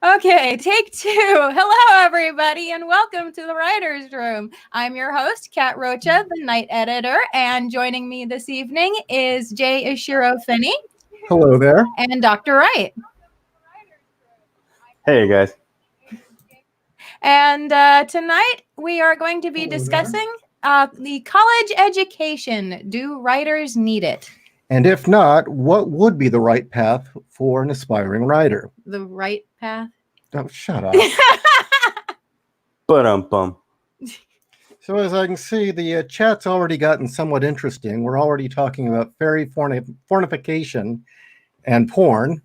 Okay, take two. Hello, everybody, and welcome to the Writer's Room. I'm your host, Kat Rocha, the night editor, and joining me this evening is J.Ishiro Finney. Hello there. And Dr. Wright. Hey, guys. And tonight we are going to be discussing the college education. Do writers need it? And if not, what would be the right path for an aspiring writer? The right path? Oh, shut up. Bum. So as I can see, the chat's already gotten somewhat interesting. We're already talking about fairy fornication and porn,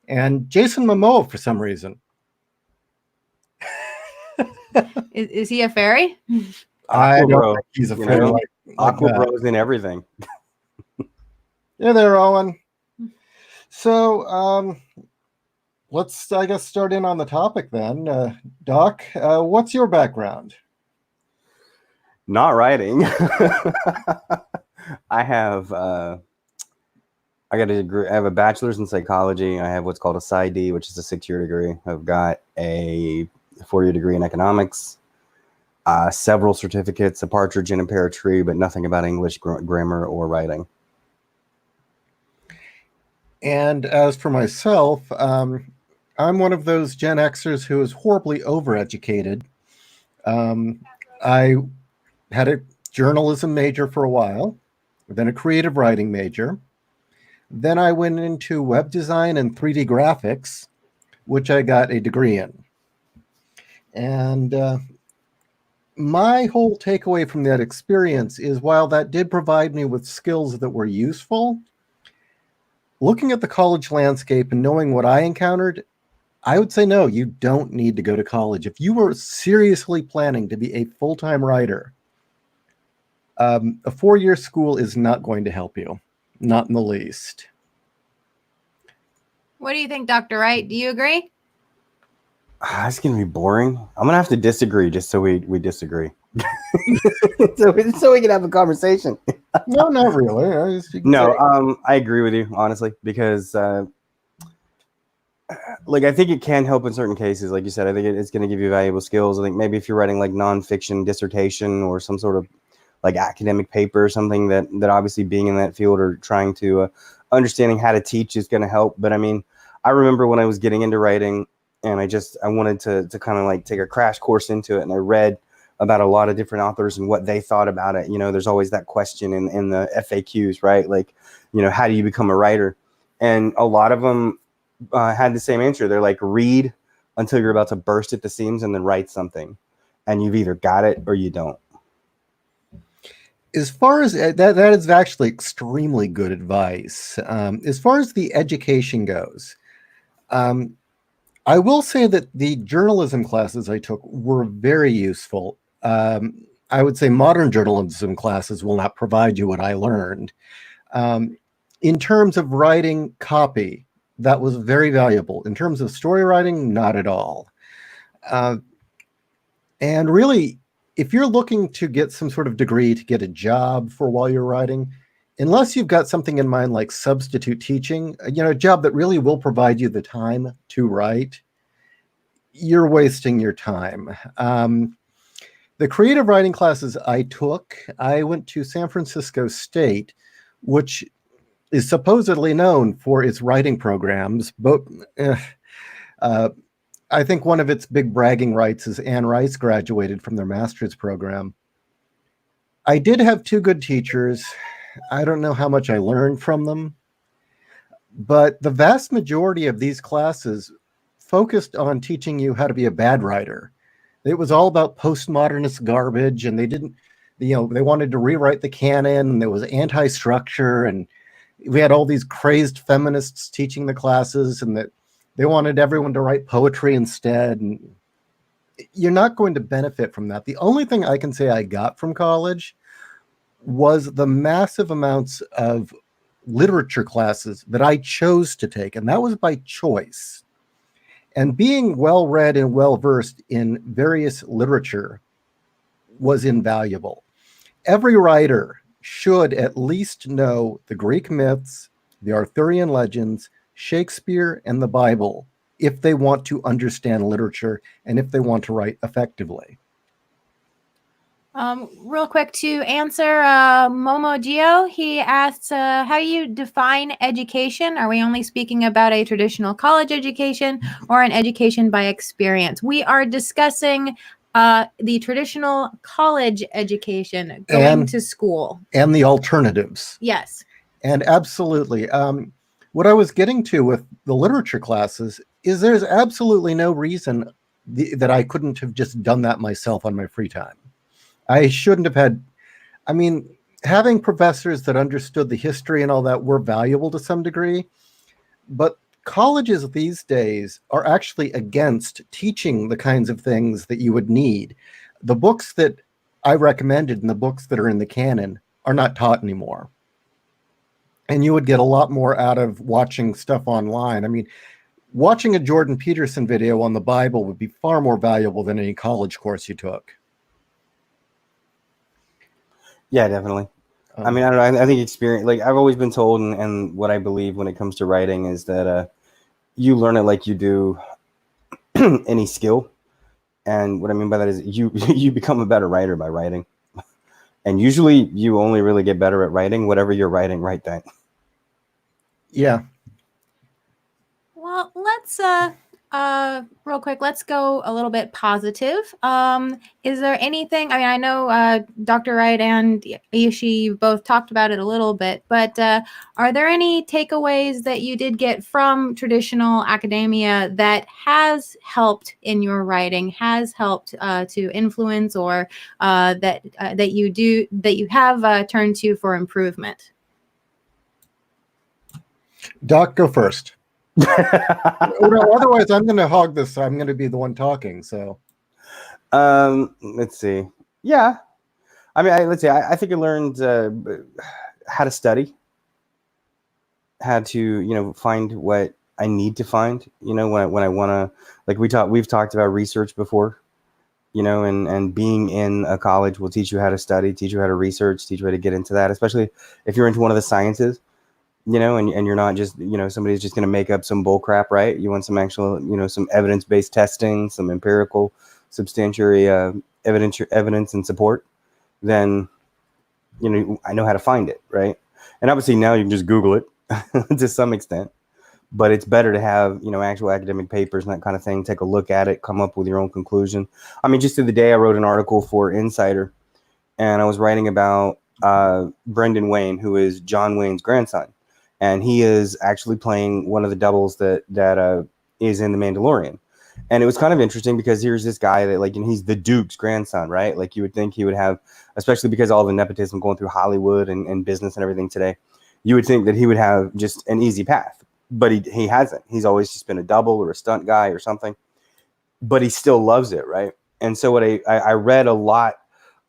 and Jason Momoa for some reason. Is he a fairy? I don't think he's a fairy. Like Aqua Bros in everything. Yeah, there, Owen. So let's, I guess, start in on the topic then. Doc, what's your background? Not writing. I have I got a degree. I have a bachelor's in psychology. I have what's called a PsyD, which is a 6-year degree. I've got a 4-year degree in economics, several certificates, a partridge in a pear tree, but nothing about English grammar or writing. And as for myself, I'm one of those Gen Xers who is horribly overeducated. I had a journalism major for a while, then a creative writing major. Then I went into web design and 3D graphics, which I got a degree in. And my whole takeaway from that experience is while that did provide me with skills that were useful, looking at the college landscape and knowing what I encountered, I would say no, you don't need to go to college. If you were seriously planning to be a full-time writer, a 4-year school is not going to help you, not in the least. What do you think, Dr. Wright? Do you agree? It's going to be boring. I'm going to have to disagree just so we disagree. so we can have a conversation. No, not really. I agree with you, honestly, because I think it can help in certain cases. Like you said, I think it's going to give you valuable skills. I think maybe if you're writing like nonfiction dissertation or some sort of like academic paper or something that obviously being in that field or trying to understanding how to teach is going to help. But I mean, I remember when I was getting into writing and I wanted to kind of like take a crash course into it. And I read about a lot of different authors and what they thought about it. You know, there's always that question in the FAQs, right? Like, you know, how do you become a writer? And a lot of them had the same answer. They're like, read until you're about to burst at the seams and then write something. And you've either got it or you don't. As far as that is actually extremely good advice. As far as the education goes, I will say that the journalism classes I took were very useful. I would say modern journalism classes will not provide you what I learned. In terms of writing copy, that was very valuable. In terms of story writing, not at all. And really, if you're looking to get some sort of degree to get a job for while you're writing, unless you've got something in mind like substitute teaching, a job that really will provide you the time to write, you're wasting your time. The creative writing classes I took, I went to San Francisco State, which is supposedly known for its writing programs, but I think one of its big bragging rights is Anne Rice graduated from their master's program. I did have 2 good teachers. I don't know how much I learned from them, but the vast majority of these classes focused on teaching you how to be a bad writer. It was all about postmodernist garbage, and they wanted to rewrite the canon, and there was anti-structure, and we had all these crazed feminists teaching the classes, and that they wanted everyone to write poetry instead. And you're not going to benefit from that. The only thing I can say I got from college was the massive amounts of literature classes that I chose to take, and that was by choice. And being well-read and well-versed in various literature was invaluable. Every writer should at least know the Greek myths, the Arthurian legends, Shakespeare, and the Bible if they want to understand literature and if they want to write effectively. Real quick to answer Momo Gio, he asks, how do you define education? Are we only speaking about a traditional college education or an education by experience? We are discussing the traditional college education, going to school. And the alternatives. Yes. And absolutely. What I was getting to with the literature classes is there's absolutely no reason that I couldn't have just done that myself on my free time. I shouldn't have had, I mean, having professors that understood the history and all that were valuable to some degree, but colleges these days are actually against teaching the kinds of things that you would need. The books that I recommended and the books that are in the canon are not taught anymore. And you would get a lot more out of watching stuff online. I mean, watching a Jordan Peterson video on the Bible would be far more valuable than any college course you took. Yeah, definitely. I mean, I don't know. I think experience, like I've always been told, and what I believe when it comes to writing is that you learn it like you do any skill. And what I mean by that is you become a better writer by writing. And usually you only really get better at writing whatever you're writing right then. Yeah. Well, let's real quick, let's go a little bit positive. Is there anything, I mean, I know Dr. Wright and Ishi, you both talked about it a little bit, but are there any takeaways that you did get from traditional academia that has helped in your writing, has helped to influence, or that you have turned to for improvement? Doc, go first. No, otherwise I'm going to hog this. I'm going to be the one talking. So, let's see. Yeah, I mean, let's see. I think I learned how to study, how to find what I need to find. When I want to, like we've talked about research before. And being in a college will teach you how to study, teach you how to research, teach you how to get into that, especially if you're into one of the sciences. And you're not just, somebody's just going to make up some bull crap, right? You want some actual, some evidence-based testing, some empirical, substantiary evidence and support. Then, I know how to find it, right? And obviously now you can just Google it to some extent, but it's better to have, actual academic papers and that kind of thing. Take a look at it, come up with your own conclusion. I mean, just the other day I wrote an article for Insider, and I was writing about Brendan Wayne, who is John Wayne's grandson. And he is actually playing one of the doubles that is in The Mandalorian. And it was kind of interesting because here's this guy that he's the Duke's grandson, right? Like you would think he would have, especially because all the nepotism going through Hollywood and business and everything today, you would think that he would have just an easy path. But he hasn't. He's always just been a double or a stunt guy or something. But he still loves it, right? And so what I read a lot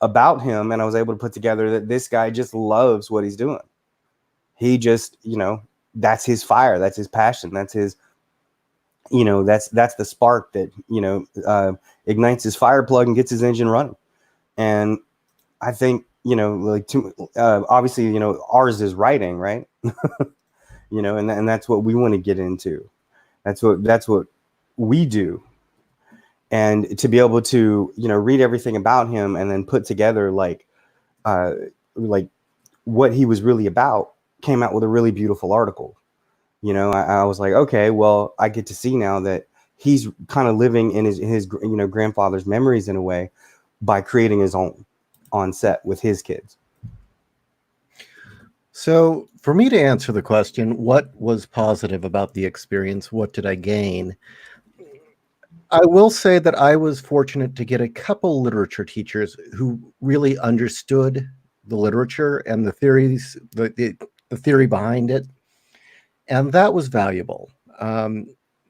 about him, and I was able to put together that this guy just loves what he's doing. He just, that's his fire. That's his passion. That's his, that's the spark that, ignites his fire plug and gets his engine running. And I think, obviously, ours is writing, right? And that's what we want to get into. That's what we do. And to be able to, read everything about him and then put together like what he was really about, came out with a really beautiful article. I was like, okay, well, I get to see now that he's kind of living in his grandfather's memories in a way by creating his own on set with his kids. So for me to answer the question, what was positive about the experience? What did I gain? I will say that I was fortunate to get a couple literature teachers who really understood the literature and the theories, the theory behind it. And that was valuable.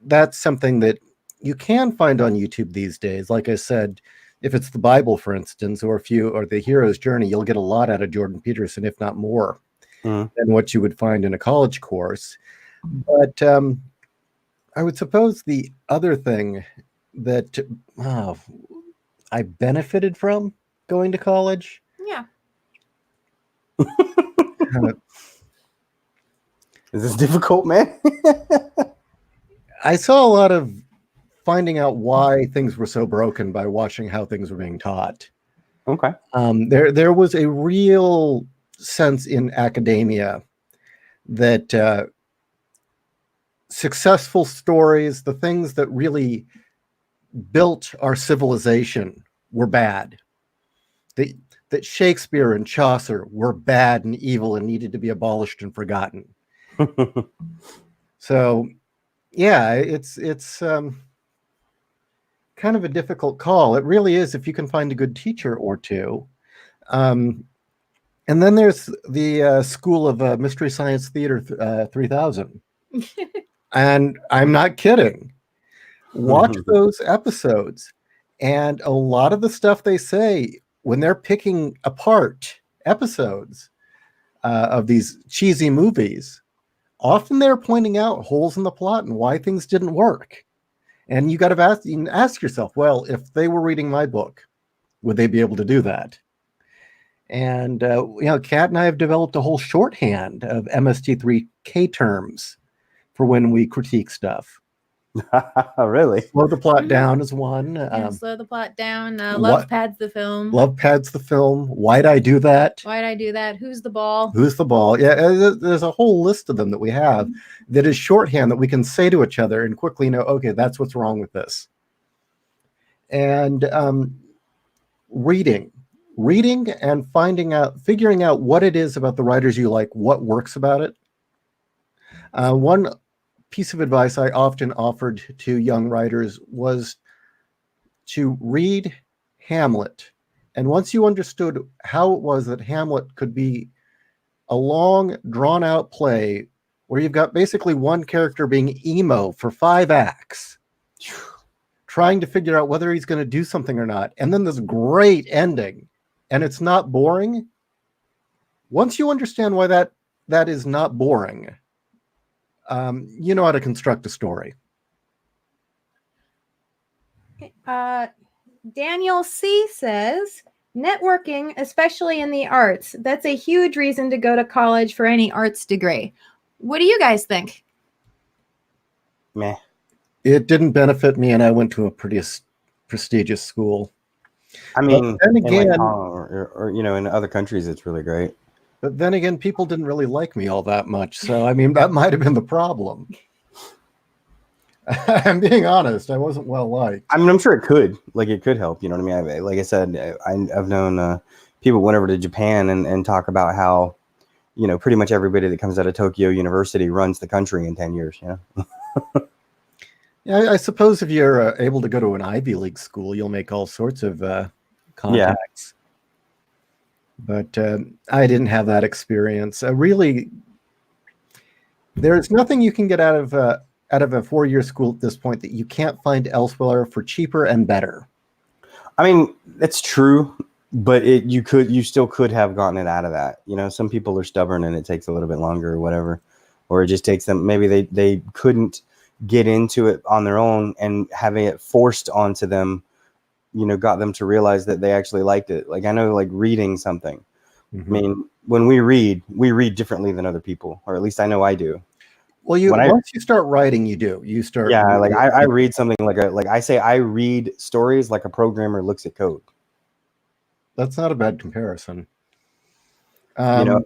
That's something that you can find on YouTube these days. Like I said, if it's the Bible, for instance, or the hero's journey, you'll get a lot out of Jordan Peterson, if not more, than what you would find in a college course. But I would suppose the other thing that I benefited from going to college. Yeah. Is this difficult, man? I saw a lot of finding out why things were so broken by watching how things were being taught. Okay. There was a real sense in academia that successful stories, the things that really built our civilization, were bad. That Shakespeare and Chaucer were bad and evil and needed to be abolished and forgotten. So, yeah, it's kind of a difficult call. It really is if you can find a good teacher or two. And then there's the School of Mystery Science Theater 3000. And I'm not kidding. Watch those episodes. And a lot of the stuff they say when they're picking apart episodes of these cheesy movies, often they're pointing out holes in the plot and why things didn't work. And you got to ask yourself, well, if they were reading my book, would they be able to do that? And, Kat and I have developed a whole shorthand of MST3K terms for when we critique stuff. Really? Slow the plot down is one. Slow the plot down. Love what- pads the film. Love pads the film. Why'd I do that? Why'd I do that? Who's the ball? Who's the ball? Yeah, there's a whole list of them that we have that is shorthand that we can say to each other and quickly know, okay, that's what's wrong with this. And reading and figuring out what it is about the writers you like, what works about it. One piece of advice I often offered to young writers was to read Hamlet. And once you understood how it was that Hamlet could be a long, drawn-out play where you've got basically one character being emo for 5 acts, trying to figure out whether he's going to do something or not, and then this great ending, and it's not boring. Once you understand why that is not boring, you know how to construct a story. Daniel C. says, networking, especially in the arts, that's a huge reason to go to college for any arts degree. What do you guys think? Meh. It didn't benefit me, and I went to a pretty prestigious school. I mean, then again, or in other countries, it's really great. But then again, people didn't really like me all that much. So, I mean, that might have been the problem. I'm being honest. I wasn't well liked. I mean, I'm sure it could help. You know what I mean? Like I said, I've known people went over to Japan and talk about how, pretty much everybody that comes out of Tokyo University runs the country in 10 years. Yeah, I suppose if you're able to go to an Ivy League school, you'll make all sorts of contacts. But I didn't have that experience. Really, there's nothing you can get out of a 4-year school at this point that you can't find elsewhere for cheaper and better. I mean, that's true, but you still could have gotten it out of that. Some people are stubborn and it takes a little bit longer or whatever, or it just takes them. Maybe they couldn't get into it on their own, and having it forced onto them, got them to realize that they actually liked it. Like I know, like reading something. Mm-hmm. I mean, when we read differently than other people, or at least I know I do. Well, once you start writing, you start. Yeah, like I read something like I say I read stories like a programmer looks at code. That's not a bad comparison. Good.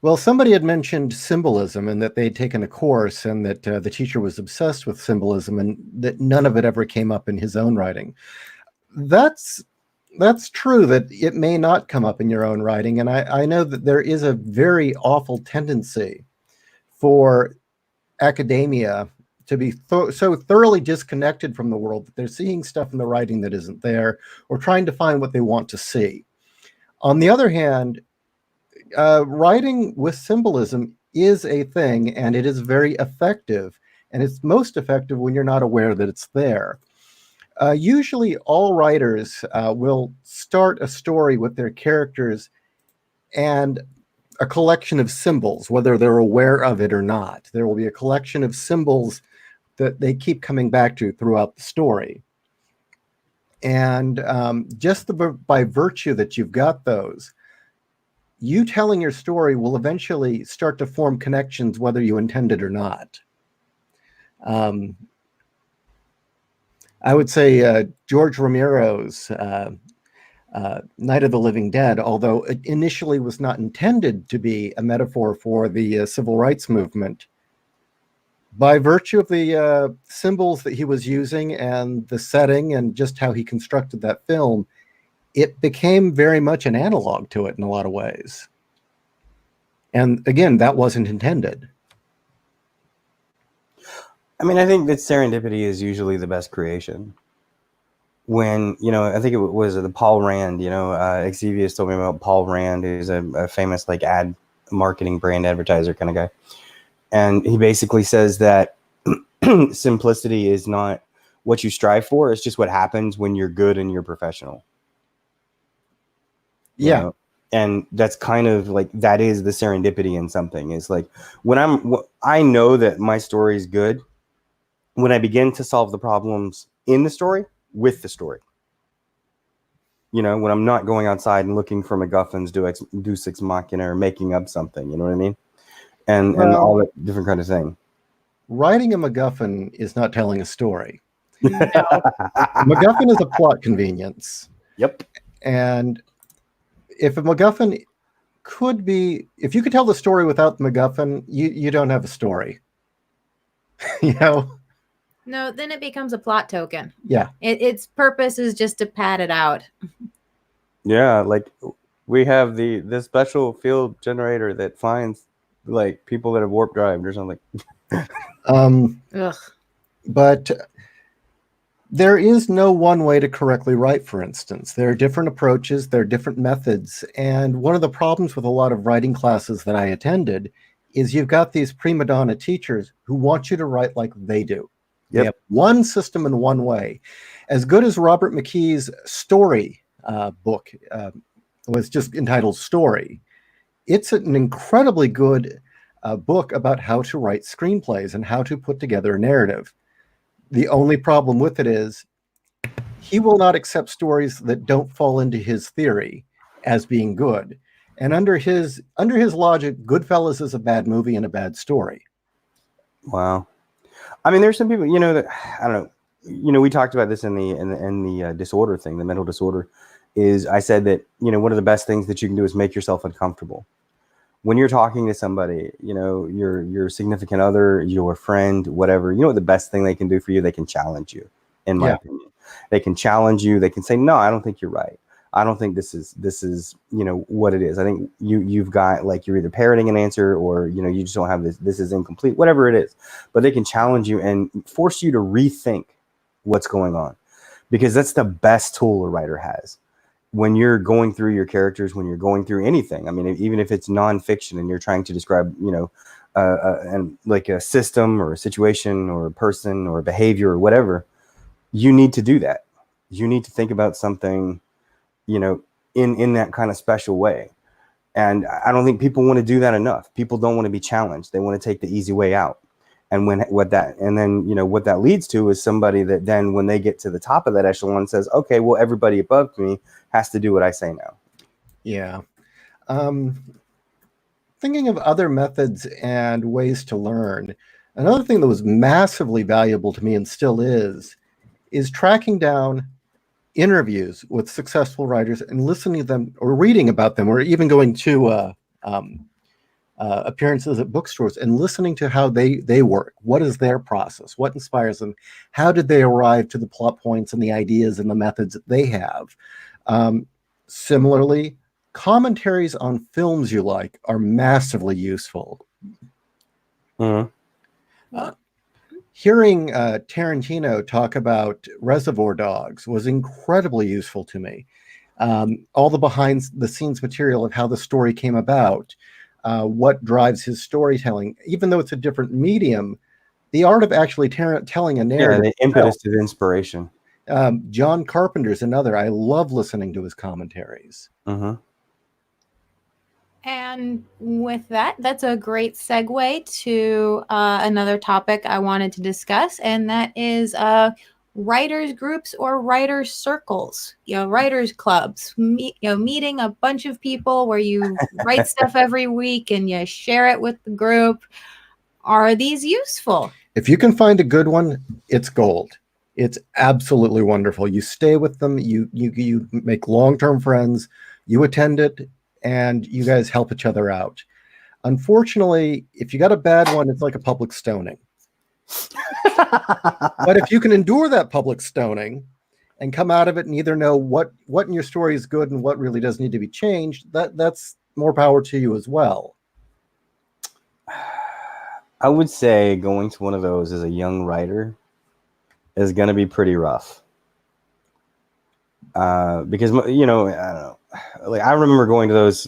Well, somebody had mentioned symbolism and that they'd taken a course and that the teacher was obsessed with symbolism and that none of it ever came up in his own writing. That's true that it may not come up in your own writing. And I know that there is a very awful tendency for academia to be so thoroughly disconnected from the world that they're seeing stuff in the writing that isn't there or trying to find what they want to see. On the other hand, writing with symbolism is a thing, and it is very effective. And it's most effective when you're not aware that it's there. Usually all writers will start a story with their characters and a collection of symbols, whether they're aware of it or not. There will be a collection of symbols that they keep coming back to throughout the story. And just by virtue that you've got those, you telling your story will eventually start to form connections whether you intend it or not. I would say George Romero's Night of the Living Dead, although it initially was not intended to be a metaphor for the civil rights movement, by virtue of the symbols that he was using and the setting and just how he constructed that film, it became very much an analog to it in a lot of ways. And again, that wasn't intended. I mean, I think that serendipity is usually the best creation. When, I think it was the Paul Rand, Xavier told me about Paul Rand, who's a famous like ad marketing brand advertiser kind of guy. And he basically says that simplicity is not what you strive for. It's just what happens when you're good and you're professional. Yeah. And that's kind of like, that is the serendipity in something. It's like when I know that my story is good when I begin to solve the problems in the story with the story. When I'm not going outside and looking for MacGuffins, Deus Ex Machina, or making up something, you know what I mean? And all that different kind of thing. Writing a MacGuffin is not telling a story. No. MacGuffin is a plot convenience. Yep. And if a MacGuffin could be, if you could tell the story without the MacGuffin, you don't have a story. No, then it becomes a plot token. Yeah. Its purpose is just to pad it out. Yeah, like we have the special field generator that finds like people that have warp drived or something. Ugh. But there is no one way to correctly write, for instance. There are different approaches, there are different methods. And one of the problems with a lot of writing classes that I attended is you've got these prima donna teachers who want you to write like they do. They have one system and one way. As good as Robert McKee's story book was just entitled Story, it's an incredibly good book about how to write screenplays and how to put together a narrative. The only problem with it is he will not accept stories that don't fall into his theory as being good. And under his logic, Goodfellas is a bad movie and a bad story. Wow. I mean, there's some people, that I don't know. We talked about this in the disorder thing, the mental disorder. Is I said that one of the best things that you can do is make yourself uncomfortable. When you're talking to somebody, your significant other, your friend, whatever, what the best thing they can do for you? They can challenge you. In my opinion, they can challenge you. They can say, no, I don't think you're right. I don't think this is what it is. I think you've got, like, you're either parroting an answer or you just don't have this is incomplete, whatever it is. But they can challenge you and force you to rethink what's going on, because that's the best tool a writer has. When you're going through your characters, when you're going through anything, I mean, even if it's nonfiction and you're trying to describe and like a system or a situation or a person or a behavior or whatever, you need to do that. You need to think about something in that kind of special way. And I don't think people want to do that enough. People don't want to be challenged. They want to take the easy way out. And what that leads to is somebody that then, when they get to the top of that echelon, says, okay, well, everybody above me has to do what I say now. Yeah. Thinking of other methods and ways to learn, another thing that was massively valuable to me and still is tracking down interviews with successful writers and listening to them or reading about them, or even going to appearances at bookstores and listening to how they work. What is their process? What inspires them? How did they arrive to the plot points and the ideas and the methods that they have? Similarly, commentaries on films you like are massively useful. Mm-hmm. Hearing Tarantino talk about Reservoir Dogs was incredibly useful to me. All the behind the scenes material of how the story came about, what drives his storytelling, even though it's a different medium, the art of actually telling a narrative. Yeah, the impetus of inspiration. John Carpenter's another. I love listening to his commentaries. Mm-hmm. And with that, that's a great segue to another topic I wanted to discuss, and that is writers groups or writers circles, writers clubs, meeting a bunch of people where you write stuff every week and you share it with the group. Are these useful? If you can find a good one, it's gold. It's absolutely wonderful. You stay with them, you make long-term friends, you attend it, and you guys help each other out. Unfortunately, if you got a bad one, it's like a public stoning. But if you can endure that public stoning and come out of it and either know what in your story is good and what really does need to be changed, that's more power to you as well. I would say going to one of those as a young writer is going to be pretty rough. Because, I don't know. Like, I remember going to those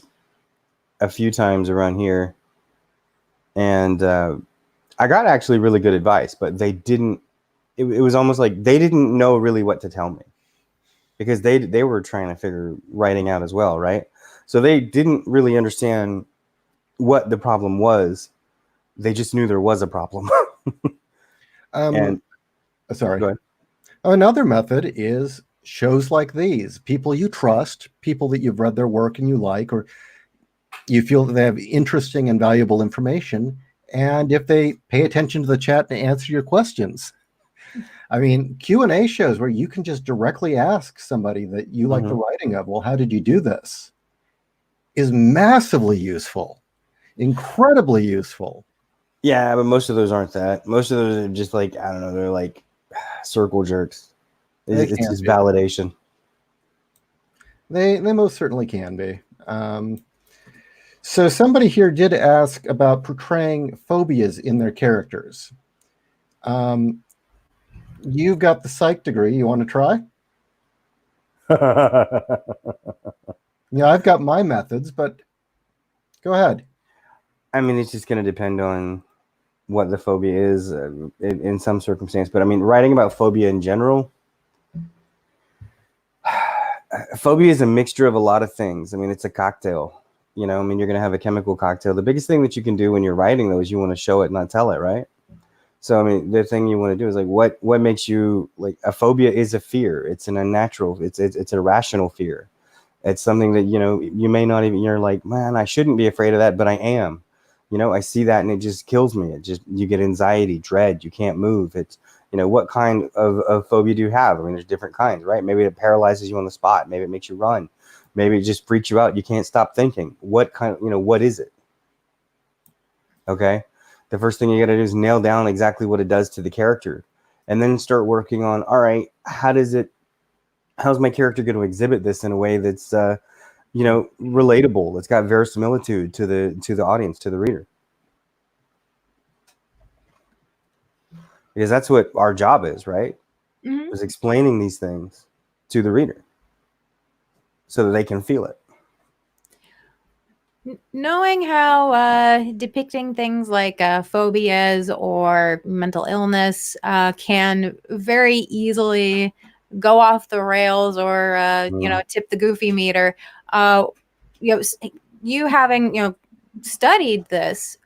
a few times around here, and I got actually really good advice, but they didn't. It was almost like they didn't know really what to tell me, because they were trying to figure writing out as well, right? So they didn't really understand what the problem was. They just knew there was a problem. And sorry. go ahead. Another method is shows like these. People you trust, people that you've read their work and you like, or you feel that they have interesting and valuable information. And if they pay attention to the chat and answer your questions, I mean, Q&A shows where you can just directly ask somebody that you like the writing of, well, how did you do this? Is massively useful, incredibly useful. Yeah, but most of those aren't that. Most of those are just like, I don't know, they're like circle jerks. It's just validation. They most certainly can be. So somebody here did ask about portraying phobias in their characters. You've got the psych degree. You want to try? I've got my methods, but go ahead. I mean, it's just going to depend on what the phobia is in some circumstance. But I mean, writing about phobia in general, phobia is a mixture of a lot of things. I mean, it's a cocktail. I mean, you're going to have a chemical cocktail. The biggest thing that you can do when you're writing, though, is you want to show it, not tell it, right? So, I mean, the thing you want to do is like, what makes you, like, a phobia is a fear. It's an unnatural, it's a rational fear. It's something that, you may not even, you're like, man, I shouldn't be afraid of that, but I am. I see that and it just kills me. You get anxiety, dread, you can't move. It's, what kind of phobia do you have? I mean, there's different kinds, right? Maybe it paralyzes you on the spot. Maybe it makes you run. Maybe it just freaks you out. You can't stop thinking. What kind of, what is it? Okay. The first thing you got to do is nail down exactly what it does to the character, and then start working on, all right, how's my character going to exhibit this in a way that's, relatable, that's got verisimilitude to the audience, to the reader. Because that's what our job is, right? Mm-hmm. Is explaining these things to the reader so that they can feel it. Knowing how depicting things like phobias or mental illness can very easily go off the rails or tip the goofy meter. You having studied this,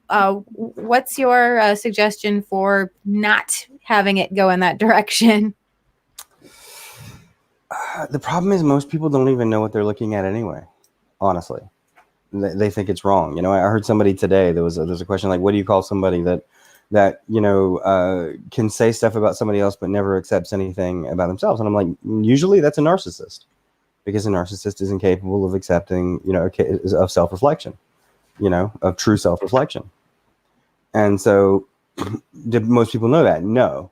what's your suggestion for not having it go in that direction? The problem is most people don't even know what they're looking at anyway, honestly. They think it's wrong. I heard somebody today, there's a question like, what do you call somebody that can say stuff about somebody else but never accepts anything about themselves? And I'm like, usually that's a narcissist, because a narcissist is incapable of accepting, of self-reflection, of true self-reflection. And so did most people know that? No.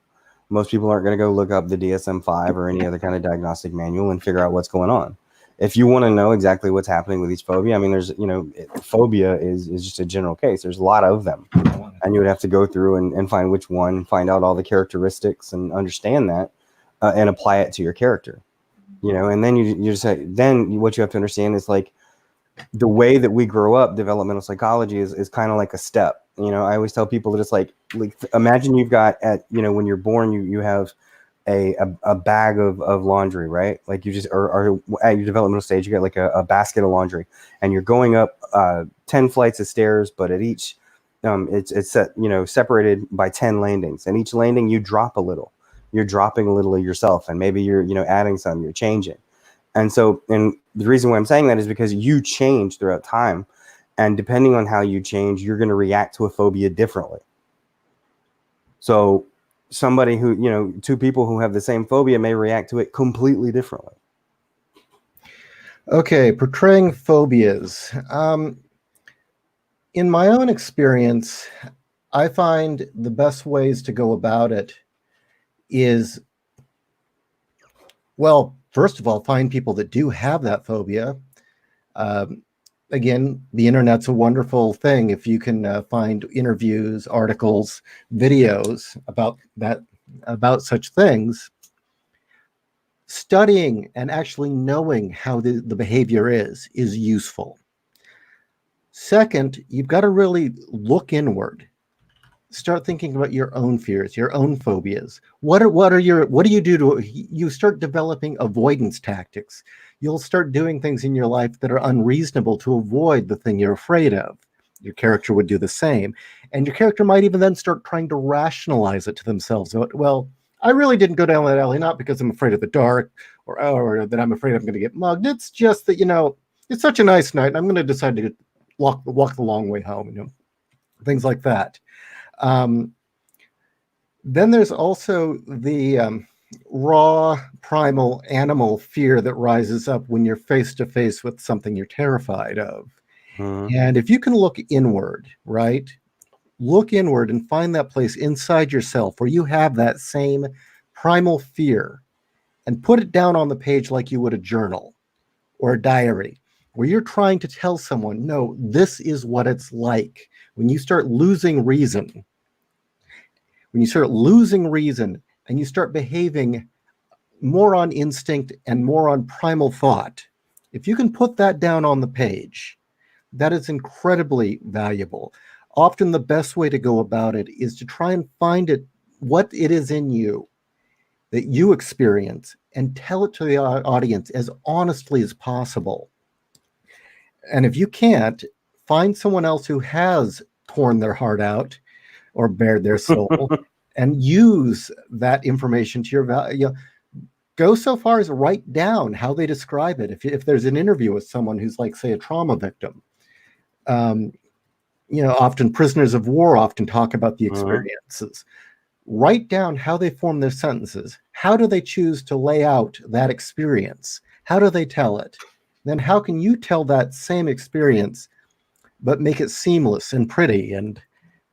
Most people aren't going to go look up the DSM-5 or any other kind of diagnostic manual and figure out what's going on. If you want to know exactly what's happening with each phobia, I mean, there's, phobia is just a general case. There's a lot of them. And you would have to go through and find which one, find out all the characteristics and understand that and apply it to your character. And then you just then what you have to understand is, like, the way that we grow up, developmental psychology is kind of like a step. I always tell people that it's like imagine you've got when you're born, you have a bag of laundry, right? Like you just or at your developmental stage, you get like a basket of laundry, and you're going up 10 flights of stairs, but at each it's set, separated by 10 landings, and each landing you drop a little. you're dropping a little of yourself, and maybe you're, you know, adding some, you're changing. And so, and the reason why I'm saying that is because you change throughout time, and depending on how you change, you're going to react to a phobia differently. So somebody who, you know, two people who have the same phobia may react to it completely differently. Okay, portraying phobias. In my own experience, I find the best ways to go about it is, well, first of all, find people that do have that phobia. Again, the internet's a wonderful thing if you can find interviews, articles, videos about that, about such things. Studying and actually knowing how the behavior is useful. Second, you've got to really look inward. Start thinking about your own fears, your own phobias. What do you do to, you start developing avoidance tactics. You'll start doing things in your life that are unreasonable to avoid the thing you're afraid of. Your character would do the same. And your character might even then start trying to rationalize it to themselves. Well, I really didn't go down that alley, not because I'm afraid of the dark or that I'm afraid I'm going to get mugged. It's just that, you know, it's such a nice night and I'm going to decide to walk the long way home, you know, things like that. Then there's also the raw, primal animal fear that rises up when you're face to face with something you're terrified of. And if you can look inward, right? Look inward and find that place inside yourself where you have that same primal fear and put it down on the page like you would a journal or a diary, where you're trying to tell someone, no, this is what it's like. When you start losing reason, and you start behaving more on instinct and more on primal thought, if you can put that down on the page, that is incredibly valuable. Often the best way to go about it is to try and find it, what it is in you that you experience, and tell it to the audience as honestly as possible. And if you can't, find someone else who has torn their heart out or bared their soul and use that information to your value. You know, go so far as to write down how they describe it. If there's an interview with someone who's like, say, a trauma victim, you know, often prisoners of war often talk about the experiences. Write down how they form their sentences. How do they choose to lay out that experience? How do they tell it? Then how can you tell that same experience, but make it seamless and pretty and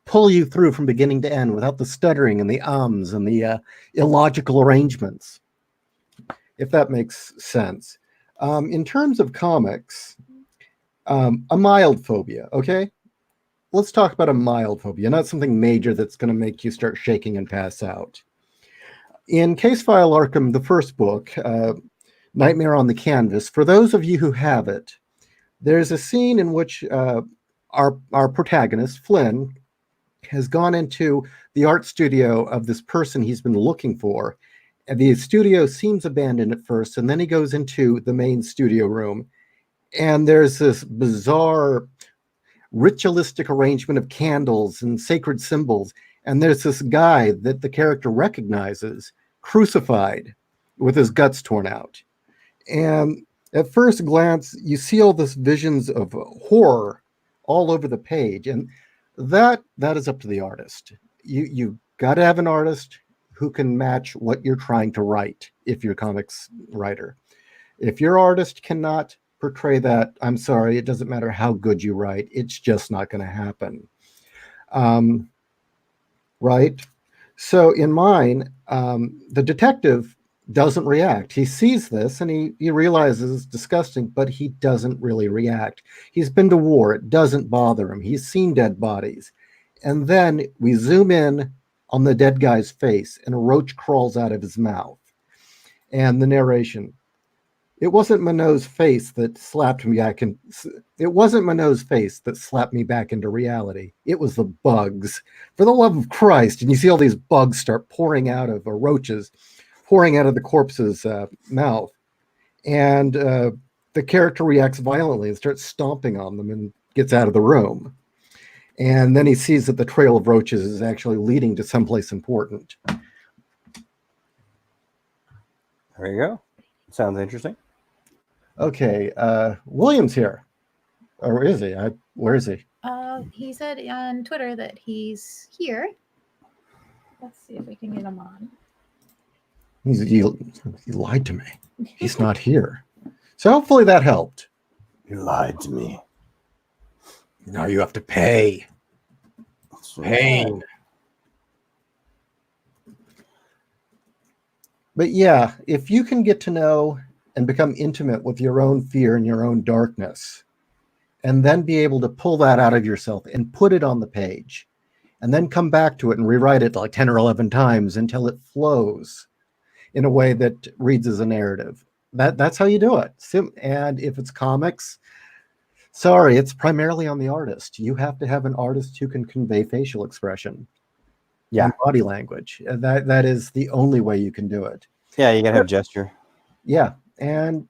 pull you through from beginning to end without the stuttering and the ums and the illogical arrangements, if that makes sense. In terms of comics, a mild phobia, okay? Let's talk about a mild phobia, not something major that's going to make you start shaking and pass out. In Case File Arkham, the first book, Nightmare on the Canvas, for those of you who have it, there's a scene in which our protagonist, Flynn, has gone into the art studio of this person he's been looking for. And the studio seems abandoned at first, and then he goes into the main studio room, and there's this bizarre ritualistic arrangement of candles and sacred symbols. And there's this guy that the character recognizes, crucified with his guts torn out. And at first glance, you see all this visions of horror all over the page. And that is up to the artist. You got to have an artist who can match what you're trying to write if you're a comics writer. If your artist cannot portray that, I'm sorry, it doesn't matter how good you write, it's just not going to happen. Right? So in mine, the detective doesn't react. He sees this and he realizes it's disgusting, but he doesn't really react. He's been to war. It doesn't bother him. He's seen dead bodies. And then we zoom in on the dead guy's face and a roach crawls out of his mouth. And the narration, it wasn't Minot's face that slapped me back in. It wasn't Minot's face that slapped me back into reality. It was the bugs. For the love of Christ! And you see all these bugs start pouring out of, or roaches, pouring out of the corpse's mouth, and the character reacts violently and starts stomping on them and gets out of the room. And then he sees that the trail of roaches is actually leading to someplace important. There you go. Sounds interesting. Okay, William's here. Or is he? Where is he? He said on Twitter that he's here. Let's see if we can get him on. He lied to me. He's not here. So hopefully that helped. You lied to me. Now you have to pay. Pain. But yeah, if you can get to know and become intimate with your own fear and your own darkness, and then be able to pull that out of yourself and put it on the page, and then come back to it and rewrite it like 10 or 11 times until it flows in a way that reads as a narrative. That's how you do it. And if it's comics, sorry, it's primarily on the artist. You have to have an artist who can convey facial expression. Yeah. And body language. That is the only way you can do it. Yeah, you gotta have gesture. Yeah, and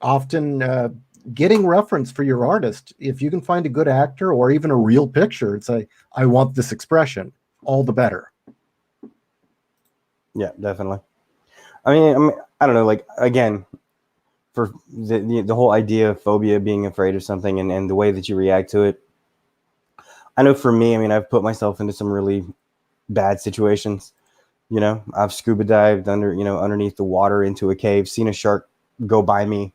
often getting reference for your artist. If you can find a good actor or even a real picture and say, I want this expression, all the better. Yeah, definitely. I mean, I don't know, like, again, for the whole idea of phobia, being afraid of something and the way that you react to it. I know for me, I mean, I've put myself into some really bad situations. You know, I've scuba dived underneath the water into a cave, seen a shark go by me,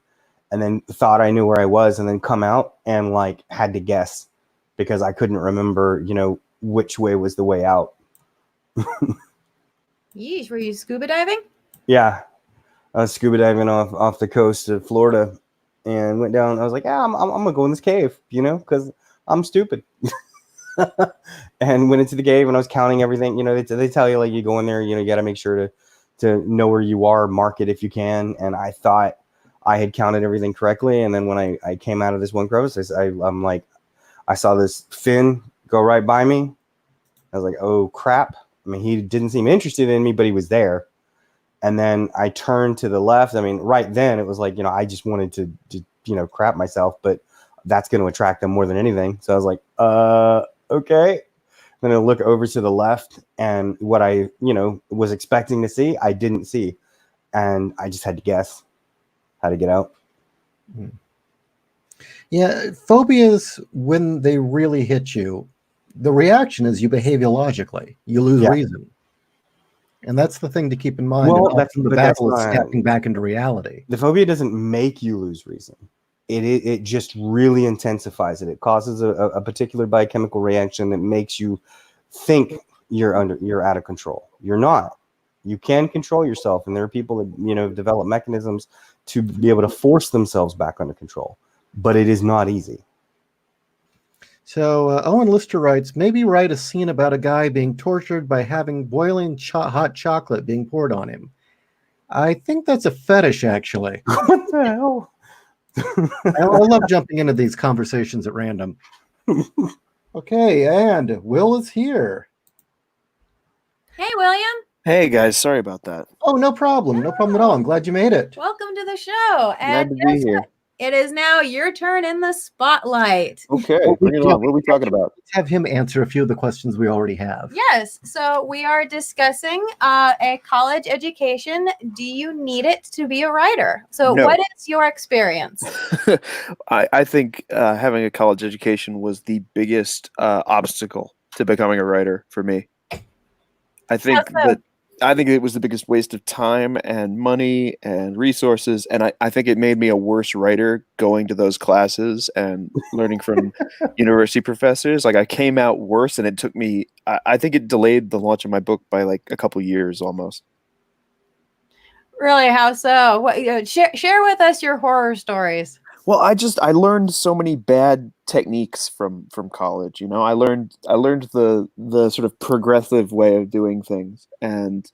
and then thought I knew where I was, and then come out and like had to guess because I couldn't remember, which way was the way out. Yeesh, were you scuba diving? Yeah, I was scuba diving off the coast of Florida, and went down. I was like, yeah, I'm gonna go in this cave, because I'm stupid. And went into the cave, and I was counting everything. They tell you, like, you go in there, you got to make sure to know where you are, mark it if you can. And I thought I had counted everything correctly. And then when I came out of this one crevice, I'm like, I saw this fin go right by me. I was like, oh crap. I mean, he didn't seem interested in me, but he was there. And then I turned to the left. I mean, right then it was like, I just wanted to crap myself, but that's going to attract them more than anything. So I was like, okay. Then I look over to the left, and what I, was expecting to see, I didn't see. And I just had to guess how to get out. Yeah, phobias, when they really hit you, the reaction is you behave illogically. You lose reason. And that's the thing to keep in mind. Well, the battle is stepping back into reality. The phobia doesn't make you lose reason. It just really intensifies it. It causes a particular biochemical reaction that makes you think you're out of control. You're not. You can control yourself, and there are people that develop mechanisms to be able to force themselves back under control. But it is not easy. So Owen Lister writes, maybe write a scene about a guy being tortured by having boiling hot chocolate being poured on him. I think that's a fetish, actually. What the hell? I love jumping into these conversations at random. Okay, and Will is here. Hey, William. Hey, guys. Sorry about that. Oh, no problem. No problem at all. I'm glad you made it. Welcome to the show. Glad And to be here. it is now your turn in the spotlight. Okay, bring it on. What are we talking about? Let's have him answer a few of the questions we already have. Yes. So we are discussing a college education. Do you need it to be a writer? So No. what is your experience? I think having a college education was the biggest obstacle to becoming a writer for me. I think it was the biggest waste of time and money and resources, and I think it made me a worse writer going to those classes and learning from university professors. Like, I came out worse, and it took me. I think it delayed the launch of my book by like a couple years almost. Really? How so? What, share with us your horror stories. Well, I learned so many bad techniques from college. I learned the sort of progressive way of doing things, and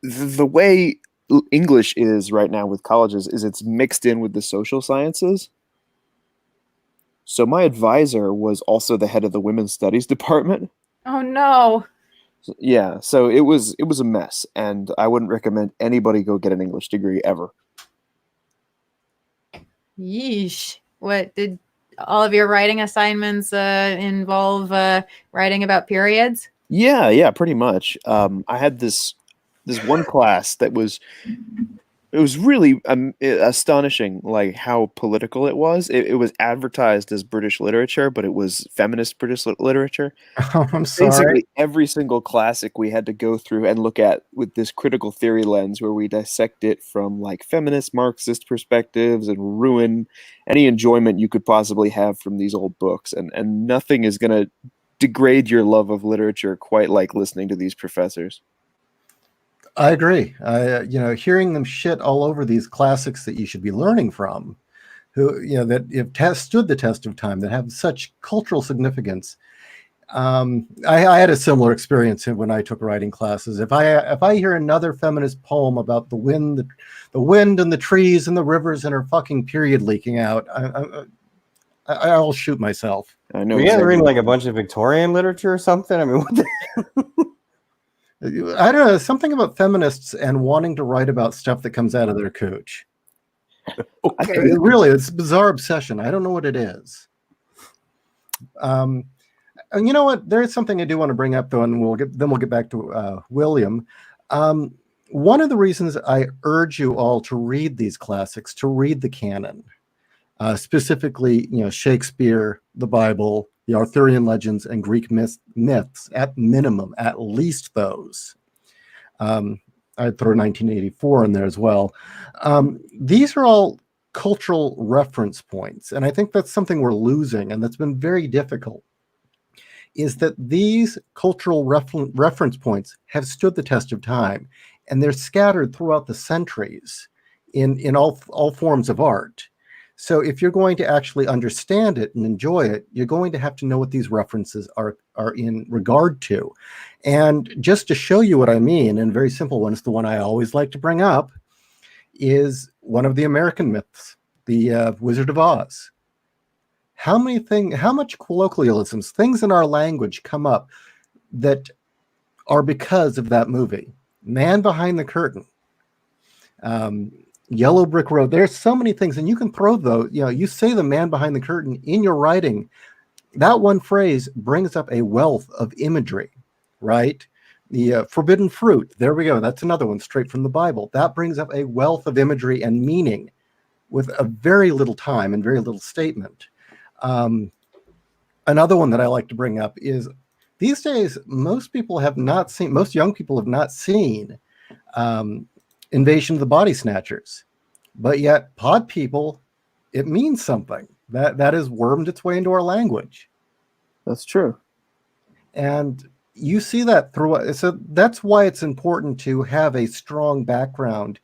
the way English is right now with colleges is it's mixed in with the social sciences. So my advisor was also the head of the women's studies department. Oh no. Yeah, so it was a mess, and I wouldn't recommend anybody go get an English degree ever. Yeesh. What did all of your writing assignments involve writing about periods? Yeah, pretty much. I had this one class that was it was really astonishing, like how political it was. It was advertised as British literature, but it was feminist British literature. Oh, I'm sorry. Basically, every single classic we had to go through and look at with this critical theory lens, where we dissect it from like feminist Marxist perspectives and ruin any enjoyment you could possibly have from these old books. And nothing is going to degrade your love of literature quite like listening to these professors. I agree. Hearing them shit all over these classics that you should be learning from, who, that have stood the test of time, that have such cultural significance. I had a similar experience when I took writing classes. If I hear another feminist poem about the wind and the trees and the rivers and her fucking period leaking out, I'll shoot myself. I know. We had reading like a bunch of Victorian literature or something. I mean, what the I don't know, something about feminists and wanting to write about stuff that comes out of their cooch. Okay. Really, it's a bizarre obsession. I don't know what it is. And you know what? There is something I do want to bring up, though, and we'll get back to William. One of the reasons I urge you all to read these classics, to read the canon, specifically, Shakespeare, the Bible, the Arthurian legends, and Greek myths, at minimum, at least those. I'd throw 1984 in there as well. These are all cultural reference points, and I think that's something we're losing, and that's been very difficult, is that these cultural reference points have stood the test of time, and they're scattered throughout the centuries in all forms of art. So if you're going to actually understand it and enjoy it, you're going to have to know what these references are in regard to. And just to show you what I mean, and a very simple one, is the one I always like to bring up, is one of the American myths, the Wizard of Oz. How much colloquialisms, things in our language come up that are because of that movie? Man Behind the Curtain. Yellow Brick Road. There's so many things, and you can throw those. You say the man behind the curtain in your writing. That one phrase brings up a wealth of imagery, right? The forbidden fruit. There we go. That's another one straight from the Bible. That brings up a wealth of imagery and meaning with a very little time and very little statement. Another one that I like to bring up is these days, most young people have not seen Invasion of the Body Snatchers, but yet pod people, it means something that has wormed its way into our language. That's true. And you see that throughout. So that's why it's important to have a strong background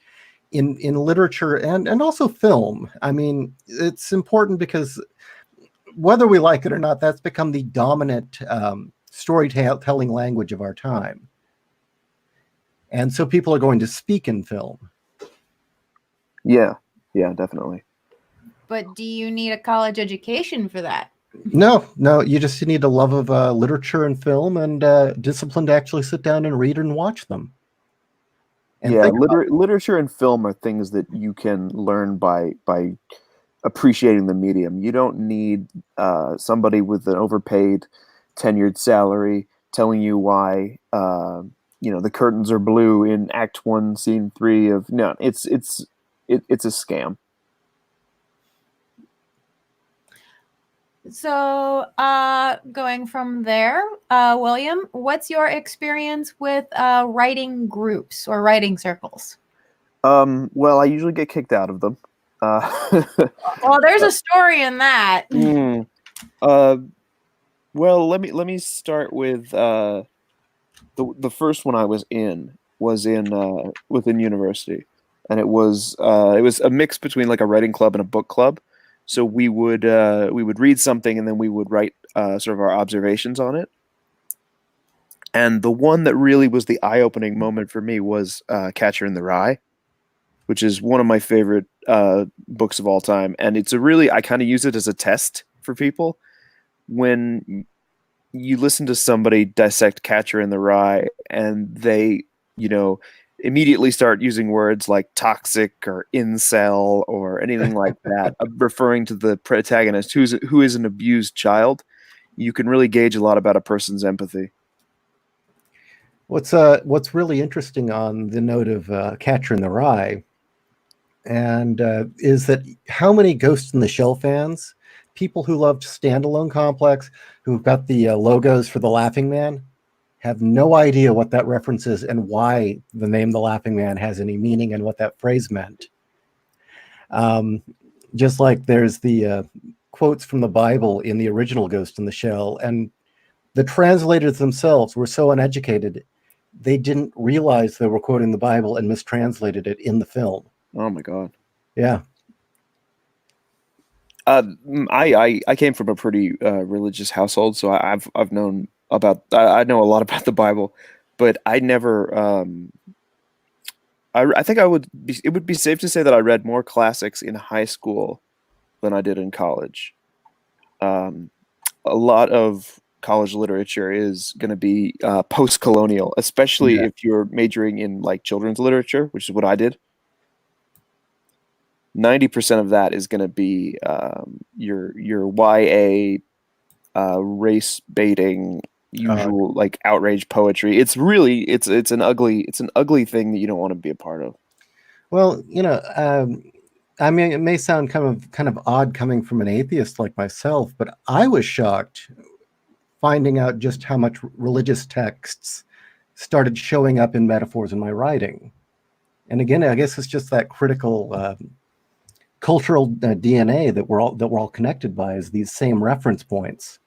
in literature and also film. I mean, it's important because whether we like it or not, that's become the dominant storytelling language of our time. And so people are going to speak in film. Yeah, definitely. But do you need a college education for that? No, you just need a love of literature and film and discipline to actually sit down and read and watch them. And literature and film are things that you can learn by appreciating the medium. You don't need somebody with an overpaid, tenured salary telling you why the curtains are blue in Act 1, Scene 3 of no. It's a scam. So, going from there, William, what's your experience with writing groups or writing circles? Well, I usually get kicked out of them. Well, there's a story in that. Well, let me start with the first one I was in within university, and it was a mix between like a writing club and a book club. So we would read something and then we would write sort of our observations on it. And the one that really was the eye-opening moment for me was Catcher in the Rye, which is one of my favorite books of all time. And I kind of use it as a test for people. When you listen to somebody dissect Catcher in the Rye and they, immediately start using words like toxic or incel or anything like that, referring to the protagonist who is an abused child, you can really gauge a lot about a person's empathy. What's really interesting on the note of Catcher in the Rye and is that how many Ghost in the Shell fans, people who loved Standalone Complex, who've got the logos for the Laughing Man, have no idea what that reference is and why the name the Laughing Man has any meaning and what that phrase meant. Just like there's the quotes from the Bible in the original Ghost in the Shell, and the translators themselves were so uneducated, they didn't realize they were quoting the Bible and mistranslated it in the film. Oh my God. Yeah. I came from a pretty religious household, so I've known about I know a lot about the Bible, but I never. I think it would be safe to say that I read more classics in high school than I did in college. A lot of college literature is going to be post-colonial, especially if you're majoring in like children's literature, which is what I did. 90% of that is going to be your YA race baiting, usual like outrage poetry. It's really it's an ugly thing that you don't want to be a part of. Well, I mean, it may sound kind of odd coming from an atheist like myself, but I was shocked finding out just how much religious texts started showing up in metaphors in my writing. And again, I guess it's just that critical cultural DNA that we're all connected by, is these same reference points.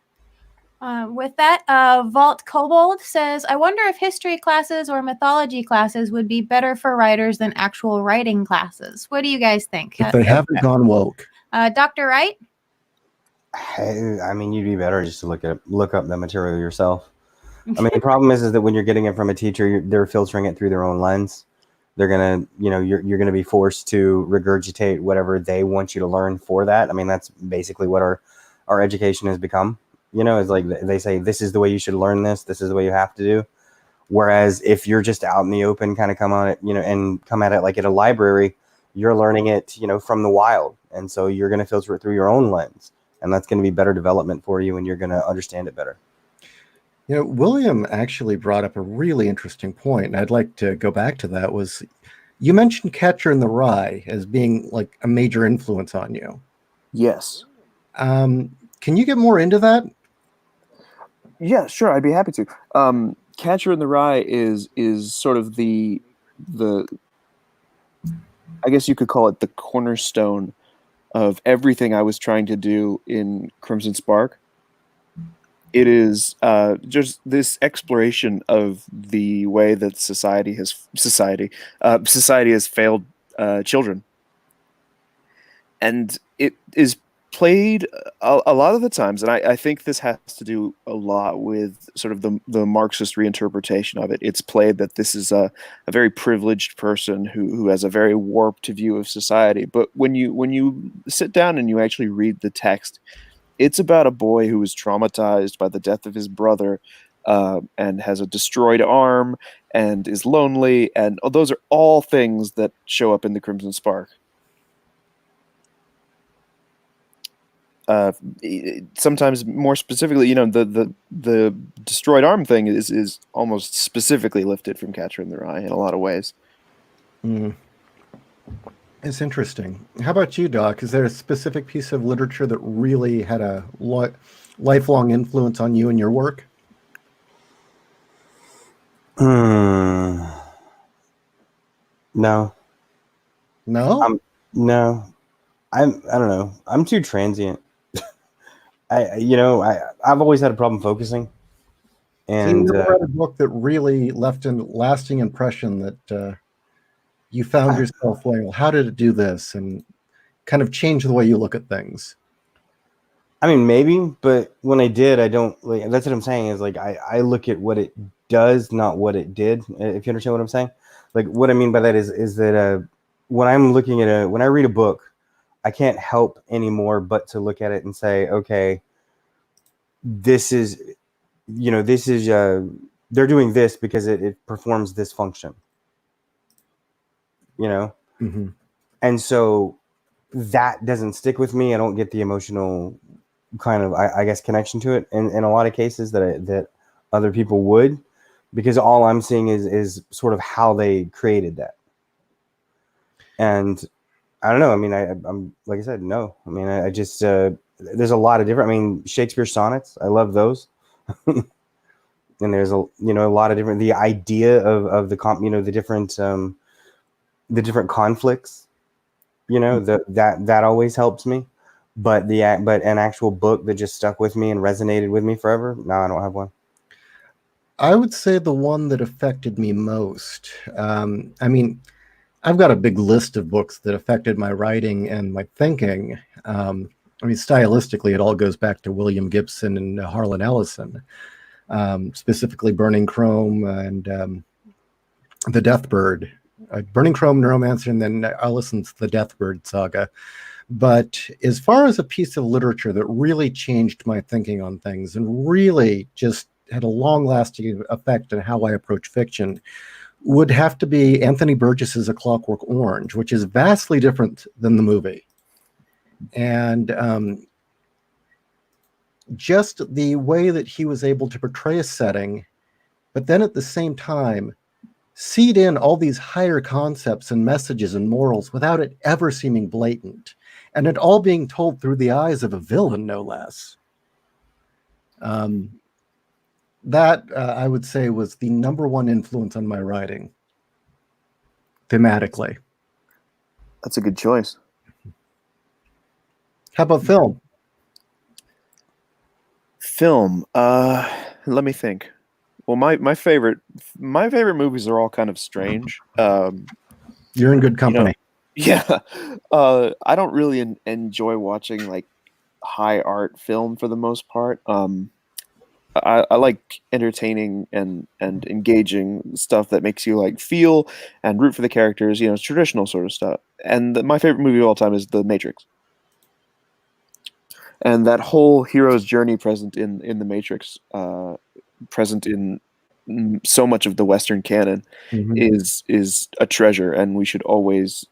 With that, Vault Kobold says, I wonder if history classes or mythology classes would be better for writers than actual writing classes. What do you guys think? If they haven't gone woke. Dr. Wright? I mean, you'd be better just to look up the material yourself. I mean, the problem is that when you're getting it from a teacher, they're filtering it through their own lens. They're gonna, you're gonna be forced to regurgitate whatever they want you to learn for that. I mean, that's basically what our education has become. It's like they say, this is the way you should learn this. This is the way you have to do. Whereas if you're just out in the open, kind of come on it, and come at it like at a library, you're learning it, from the wild. And so you're going to filter it through your own lens. And that's going to be better development for you, and you're going to understand it better. William actually brought up a really interesting point, and I'd like to go back to that. Was you mentioned Catcher in the Rye as being like a major influence on you? Yes. Can you get more into that? Yeah, sure. I'd be happy to. Catcher in the Rye is sort of the I guess you could call it the cornerstone of everything I was trying to do in Crimson Spark. It is just this exploration of the way that society has failed children, and it is played a lot of the times, and I think this has to do a lot with sort of the Marxist reinterpretation of it. It's played that this is a very privileged person who has a very warped view of society. But when you sit down and you actually read the text, it's about a boy who was traumatized by the death of his brother, and has a destroyed arm and is lonely, and those are all things that show up in the Crimson Spark. Sometimes more specifically, the destroyed arm thing is almost specifically lifted from Catcher in the Rye in a lot of ways. It's interesting. How about you, Doc? Is there a specific piece of literature that really had a lifelong influence on you and your work? No. No? No. I don't know. I'm too transient. I've always had a problem focusing. And so you never read a book that really left a lasting impression that you found yourself going, well, how did it do this? And kind of change the way you look at things. I mean, maybe, but when I did, I don't like, that's what I'm saying is like, I look at what it does, not what it did. If you understand what I'm saying, like what I mean by that is that when I'm looking at when I read a book, I can't help anymore but to look at it and say, okay, this is, they're doing this because it performs this function, Mm-hmm. And so that doesn't stick with me. I don't get the emotional kind of, I guess, connection to it in a lot of cases that other people would, because all I'm seeing is sort of how they created that. And I don't know. I mean, I'm like I said, no. I mean, I just there's a lot of different. I mean, Shakespeare sonnets. I love those. And there's a a lot of different. The idea of the different conflicts. That always helps me. But an actual book that just stuck with me and resonated with me forever. No, I don't have one. I would say the one that affected me most. I mean, I've got a big list of books that affected my writing and my thinking. I mean, stylistically, it all goes back to William Gibson and Harlan Ellison, specifically Burning Chrome and The Deathbird. Burning Chrome, Neuromancer, and then Ellison's The Deathbird saga. But as far as a piece of literature that really changed my thinking on things and really just had a long-lasting effect on how I approach fiction, would have to be Anthony Burgess's A Clockwork Orange, which is vastly different than the movie. And just the way that he was able to portray a setting, but then at the same time, seed in all these higher concepts and messages and morals without it ever seeming blatant, and it all being told through the eyes of a villain, no less. That I would say was the number one influence on my writing, thematically. That's a good choice. How about film? Film. Let me think. Well, my favorite movies are all kind of strange. You're in good company. Yeah. I don't really enjoy watching like high art film for the most part. I like entertaining and engaging stuff that makes you like feel and root for the characters. Traditional sort of stuff. And my favorite movie of all time is The Matrix. And that whole hero's journey present in The Matrix, present in so much of the Western canon, is a treasure, and we should always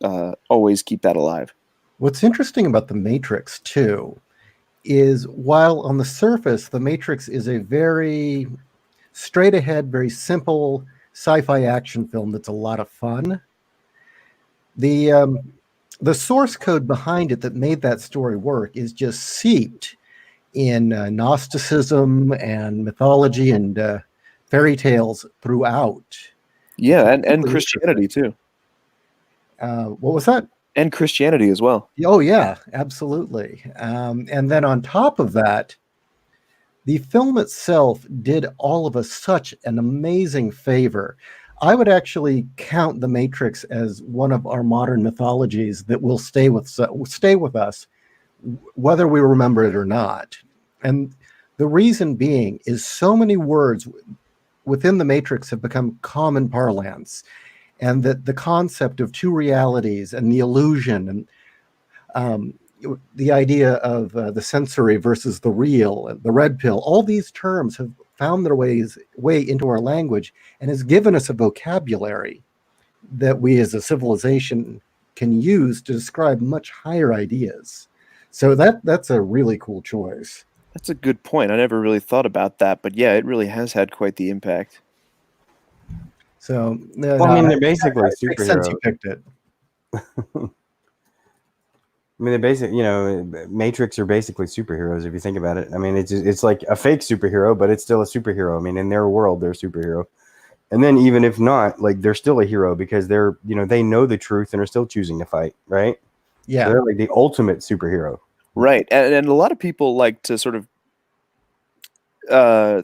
keep that alive. What's interesting about The Matrix, too, is while on the surface, The Matrix is a very straight ahead, very simple sci-fi action film that's a lot of fun, the source code behind it that made that story work is just seeped in Gnosticism and mythology and fairy tales throughout. Yeah, and Christianity too. What was that? And Christianity as well. Oh, yeah, absolutely. And then on top of that, the film itself did all of us such an amazing favor. I would actually count The Matrix as one of our modern mythologies that will stay with us, whether we remember it or not. And the reason being is so many words within The Matrix have become common parlance, and that the concept of two realities and the illusion and the idea of the sensory versus the real, the red pill, all these terms have found their way into our language and has given us a vocabulary that we as a civilization can use to describe much higher ideas. So that's a really cool choice. That's a good point. I never really thought about that, but yeah, it really has had quite the impact. So, well, I mean, they're basically it makes sense superheroes. you picked it. I mean, Matrix are basically superheroes if you think about it. I mean, it's like a fake superhero, but it's still a superhero. I mean, in their world, they're a superhero. And then even if not, like they're still a hero because they're, they know the truth and are still choosing to fight, right? Yeah. So they're like the ultimate superhero. Right. And a lot of people like to sort of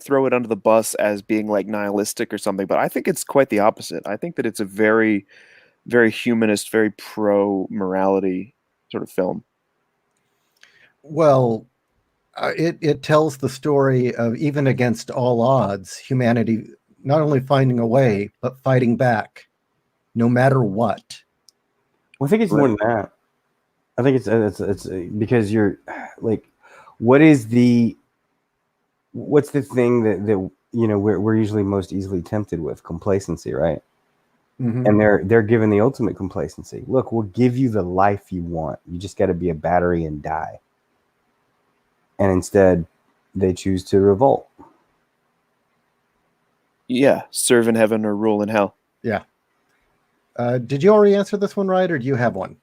throw it under the bus as being like nihilistic or something, but I think it's quite the opposite. I think that it's a very, very humanist, very pro morality sort of film. Well, it tells the story of even against all odds, humanity not only finding a way, but fighting back, no matter what. Well, I think it's more than that. I think it's because you're like, what's the thing that we're usually most easily tempted with? Complacency, right? Mm-hmm. And they're given the ultimate complacency. Look, we'll give you the life you want. You just got to be a battery and die. And instead, they choose to revolt. Yeah, serve in heaven or rule in hell. Yeah. Did you already answer this one right, or do you have one?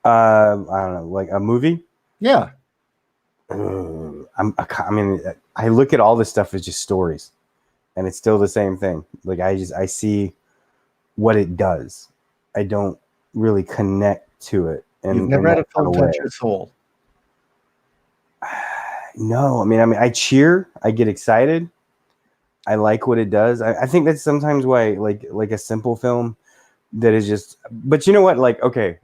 I don't know, like a movie. Yeah. I mean, I look at all this stuff as just stories, and it's still the same thing. Like I see what it does. I don't really connect to it You've in never had that a kind film of way. touch your soul. No, I mean, I cheer. I get excited. I like what it does. I think that's sometimes why, like a simple film that is just. But you know what? Like, okay,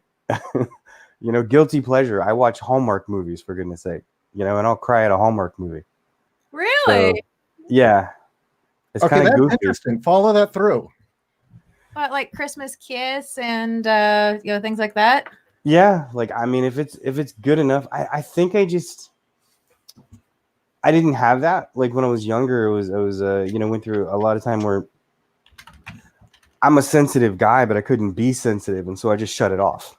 guilty pleasure. I watch Hallmark movies, for goodness sake. And I'll cry at a Hallmark movie. Really? So, yeah, it's Okay, kind of that's goofy. interesting. Follow that through. What, like Christmas Kiss and things like that? Yeah, like I mean, if it's good enough, I think I didn't have that. Like when I was younger, I was went through a lot of time where I'm a sensitive guy, but I couldn't be sensitive, and so I just shut it off.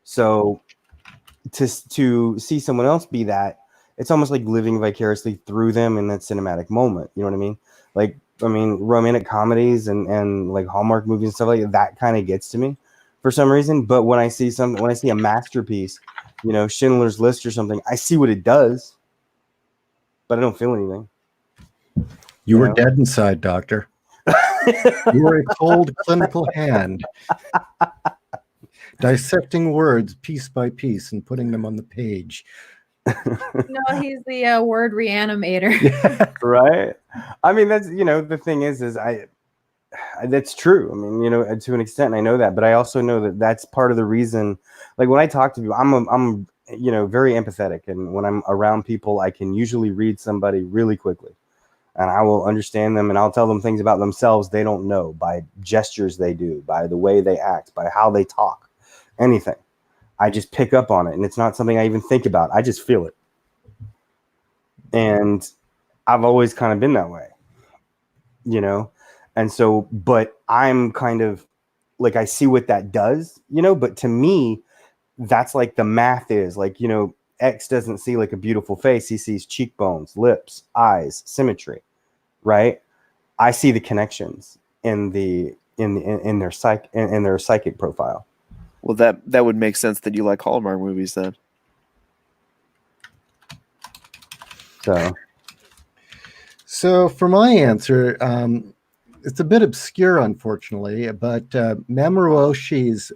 So to see someone else be that, it's almost like living vicariously through them in that cinematic moment. You know what I mean? Like, I mean, romantic comedies and like Hallmark movies and stuff like that kind of gets to me for some reason. But when I see a masterpiece, Schindler's List or something, I see what it does, but I don't feel anything. You were dead inside, Doctor. You were a cold clinical hand, dissecting words piece by piece and putting them on the page. No, he's the word reanimator. Right? I mean, that's the thing is that's true. I mean, to an extent, I know that, but I also know that that's part of the reason. Like when I talk to people, I'm very empathetic, and when I'm around people, I can usually read somebody really quickly, and I will understand them, and I'll tell them things about themselves they don't know by gestures they do, by the way they act, by how they talk, anything. I just pick up on it, and it's not something I even think about. I just feel it, and I've always kind of been that way, and so, but I'm kind of like, I see what that does, but to me, that's like the math is like, X doesn't see like a beautiful face. He sees cheekbones, lips, eyes, symmetry, right? I see the connections in their psychic profile. Well, that would make sense that you like Hallmark movies then. So for my answer, it's a bit obscure, unfortunately, but Mamoru Oshii's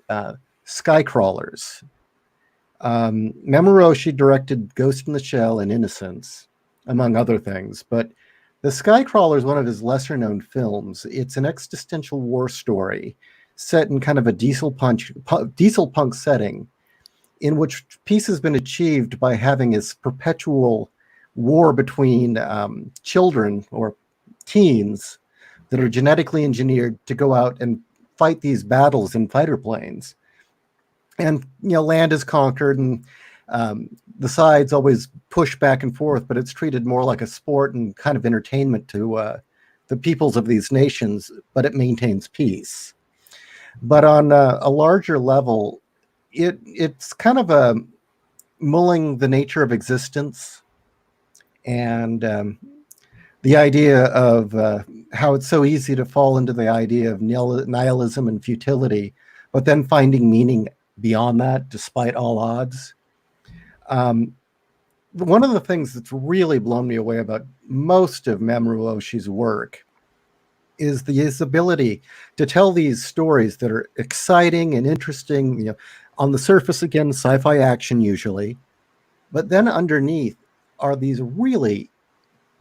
Skycrawlers. Mamoru Oshii directed Ghost in the Shell and Innocence, among other things, but The Skycrawler is one of his lesser-known films. It's an existential war story set in kind of a diesel punk setting, in which peace has been achieved by having this perpetual war between children or teens that are genetically engineered to go out and fight these battles in fighter planes. And land is conquered, and the sides always push back and forth, but it's treated more like a sport and kind of entertainment to the peoples of these nations, but it maintains peace. But on a larger level, it's kind of a mulling the nature of existence and the idea of how it's so easy to fall into the idea of nihilism and futility, but then finding meaning beyond that despite all odds. One of the things that's really blown me away about most of Mamoru Oshii's work is his ability to tell these stories that are exciting and interesting, on the surface, again, sci-fi action usually, but then underneath are these really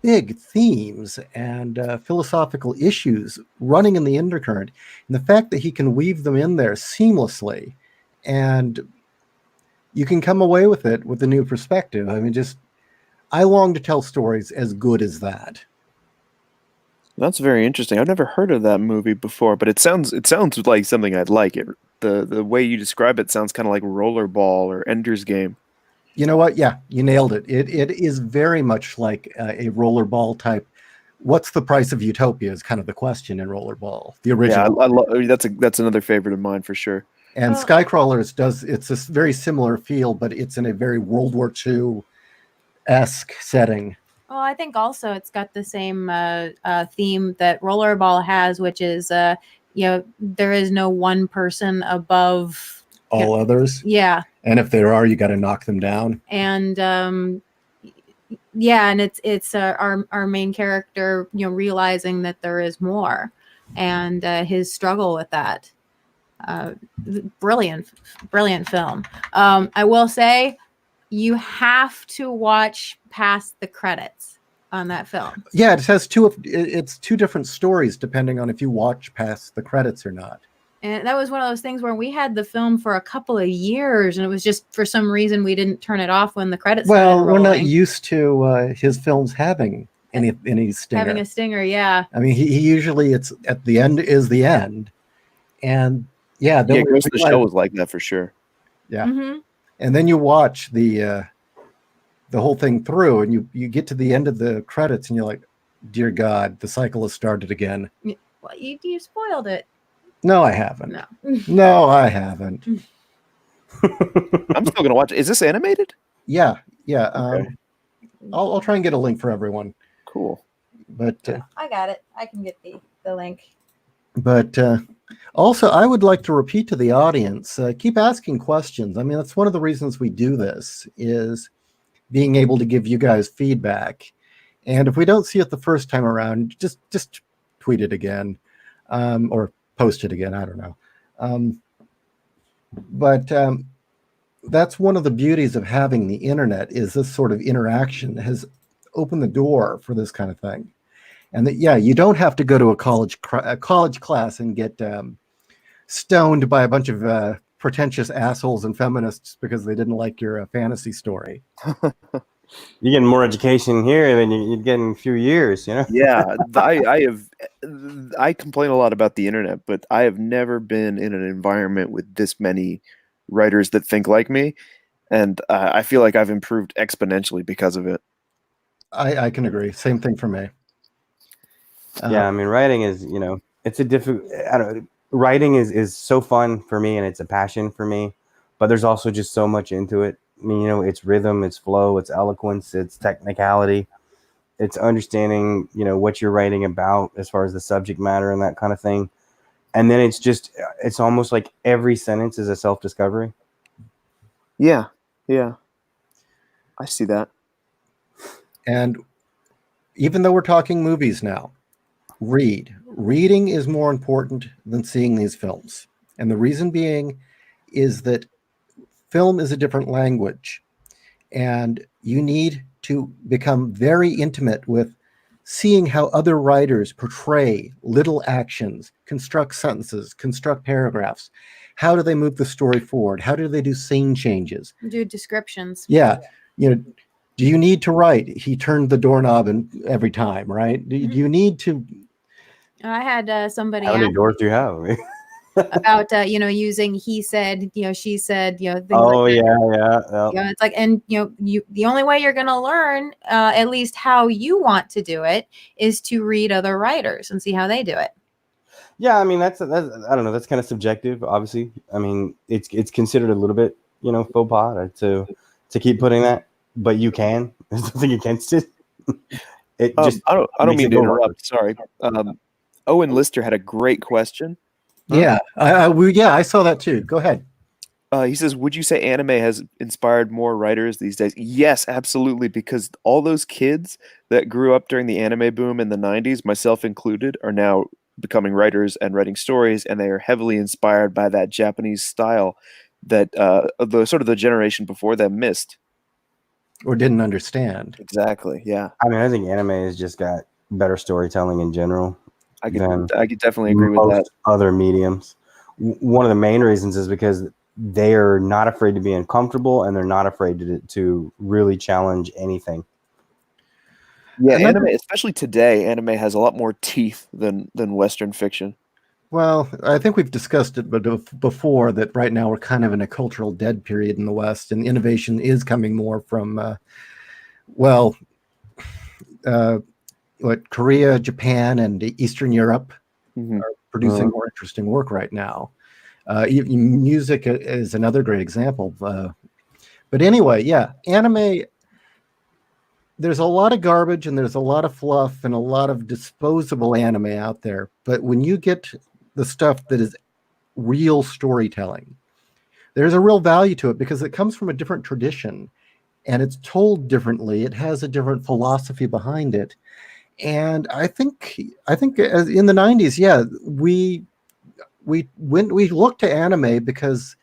big themes and philosophical issues running in the undercurrent. And the fact that he can weave them in there seamlessly, and you can come away with it with a new perspective. I mean, I long to tell stories as good as that. That's very interesting. I've never heard of that movie before, but it sounds like something I'd like. The way you describe it sounds kind of like Rollerball or Ender's Game. You know what? Yeah, you nailed it. It is very much like a Rollerball type. What's the price of utopia is kind of the question in Rollerball, the original. Yeah, that's another favorite of mine for sure. And Skycrawlers it's a very similar feel, but it's in a very World War II-esque setting. Well, I think also it's got the same theme that Rollerball has, which is, there is no one person above all others. Yeah. And if there are, you got to knock them down. And yeah, and it's our main character, realizing that there is more, and his struggle with that. Brilliant film. I will say, you have to watch past the credits on that film. Yeah, it has it's two different stories depending on if you watch past the credits or not. And that was one of those things where we had the film for a couple of years, and it was just for some reason we didn't turn it off when the credits started rolling. We're not used to his films having any stinger. Having a stinger, yeah. I mean, he usually, it's at the end is the end, and most of the show was like that for sure. Yeah, and then you watch the whole thing through, and you get to the end of the credits, and you're like, "Dear God, the cycle has started again." Well, you spoiled it. No, I haven't. No. No, I haven't. I'm still gonna watch it. Is this animated? Yeah. Okay. I'll try and get a link for everyone. Cool. But I got it. I can get the link. But also, I would like to repeat to the audience: keep asking questions. I mean, that's one of the reasons we do this, is being able to give you guys feedback. And if we don't see it the first time around, just tweet it again, or post it again. I don't know. But that's one of the beauties of having the internet, is this sort of interaction has opened the door for this kind of thing. And that, you don't have to go to a college class and get stoned by a bunch of pretentious assholes and feminists because they didn't like your fantasy story. You're getting more education here than you'd get in a few years, Yeah, I complain a lot about the internet, but I have never been in an environment with this many writers that think like me, and I feel like I've improved exponentially because of it. I can agree. Same thing for me. Yeah, I mean, writing is, it's a difficult. I don't know. Writing is so fun for me, and it's a passion for me. But there's also just so much into it. I mean, it's rhythm, it's flow, it's eloquence, it's technicality, it's understanding, what you're writing about as far as the subject matter and that kind of thing. And then it's almost like every sentence is a self-discovery. Yeah. I see that. And even though we're talking movies now, reading is more important than seeing these films. And the reason being is that film is a different language, and you need to become very intimate with seeing how other writers portray little actions, construct sentences, construct paragraphs. How do they move the story forward? How do they do scene changes? Do descriptions. Yeah. Do you need to write, he turned the doorknob every time, right? Do you need to? I had somebody How many doors do you have? about using he said, she said, things oh like that. Yeah. It's like, and the only way you're going to learn at least how you want to do it is to read other writers and see how they do it. Yeah, I mean, that's I don't know, that's kind of subjective, obviously. I mean, it's considered a little bit, faux pas to keep putting that, but you can. There's nothing against it. I don't mean to interrupt. Sorry. Owen Lister had a great question. Yeah, I saw that too. Go ahead. He says, would you say anime has inspired more writers these days? Yes, absolutely, because all those kids that grew up during the anime boom in the 90s, myself included, are now becoming writers and writing stories, and they are heavily inspired by that Japanese style that the generation before them missed. Or didn't understand. Exactly, yeah. I mean, I think anime has just got better storytelling in general. I could definitely agree with that. Other mediums. One of the main reasons is because they are not afraid to be uncomfortable, and they're not afraid to really challenge anything. Yeah, anime, especially today, anime has a lot more teeth than Western fiction. Well, I think we've discussed it before that right now we're kind of in a cultural dead period in the West, and innovation is coming more from, Korea, Japan, and Eastern Europe are producing more interesting work right now. Music is another great example. But anyway, yeah, anime, there's a lot of garbage and there's a lot of fluff and a lot of disposable anime out there. But when you get the stuff that is real storytelling, there's a real value to it because it comes from a different tradition and it's told differently. It has a different philosophy behind it. And I think as in the 90s, yeah, we looked to anime because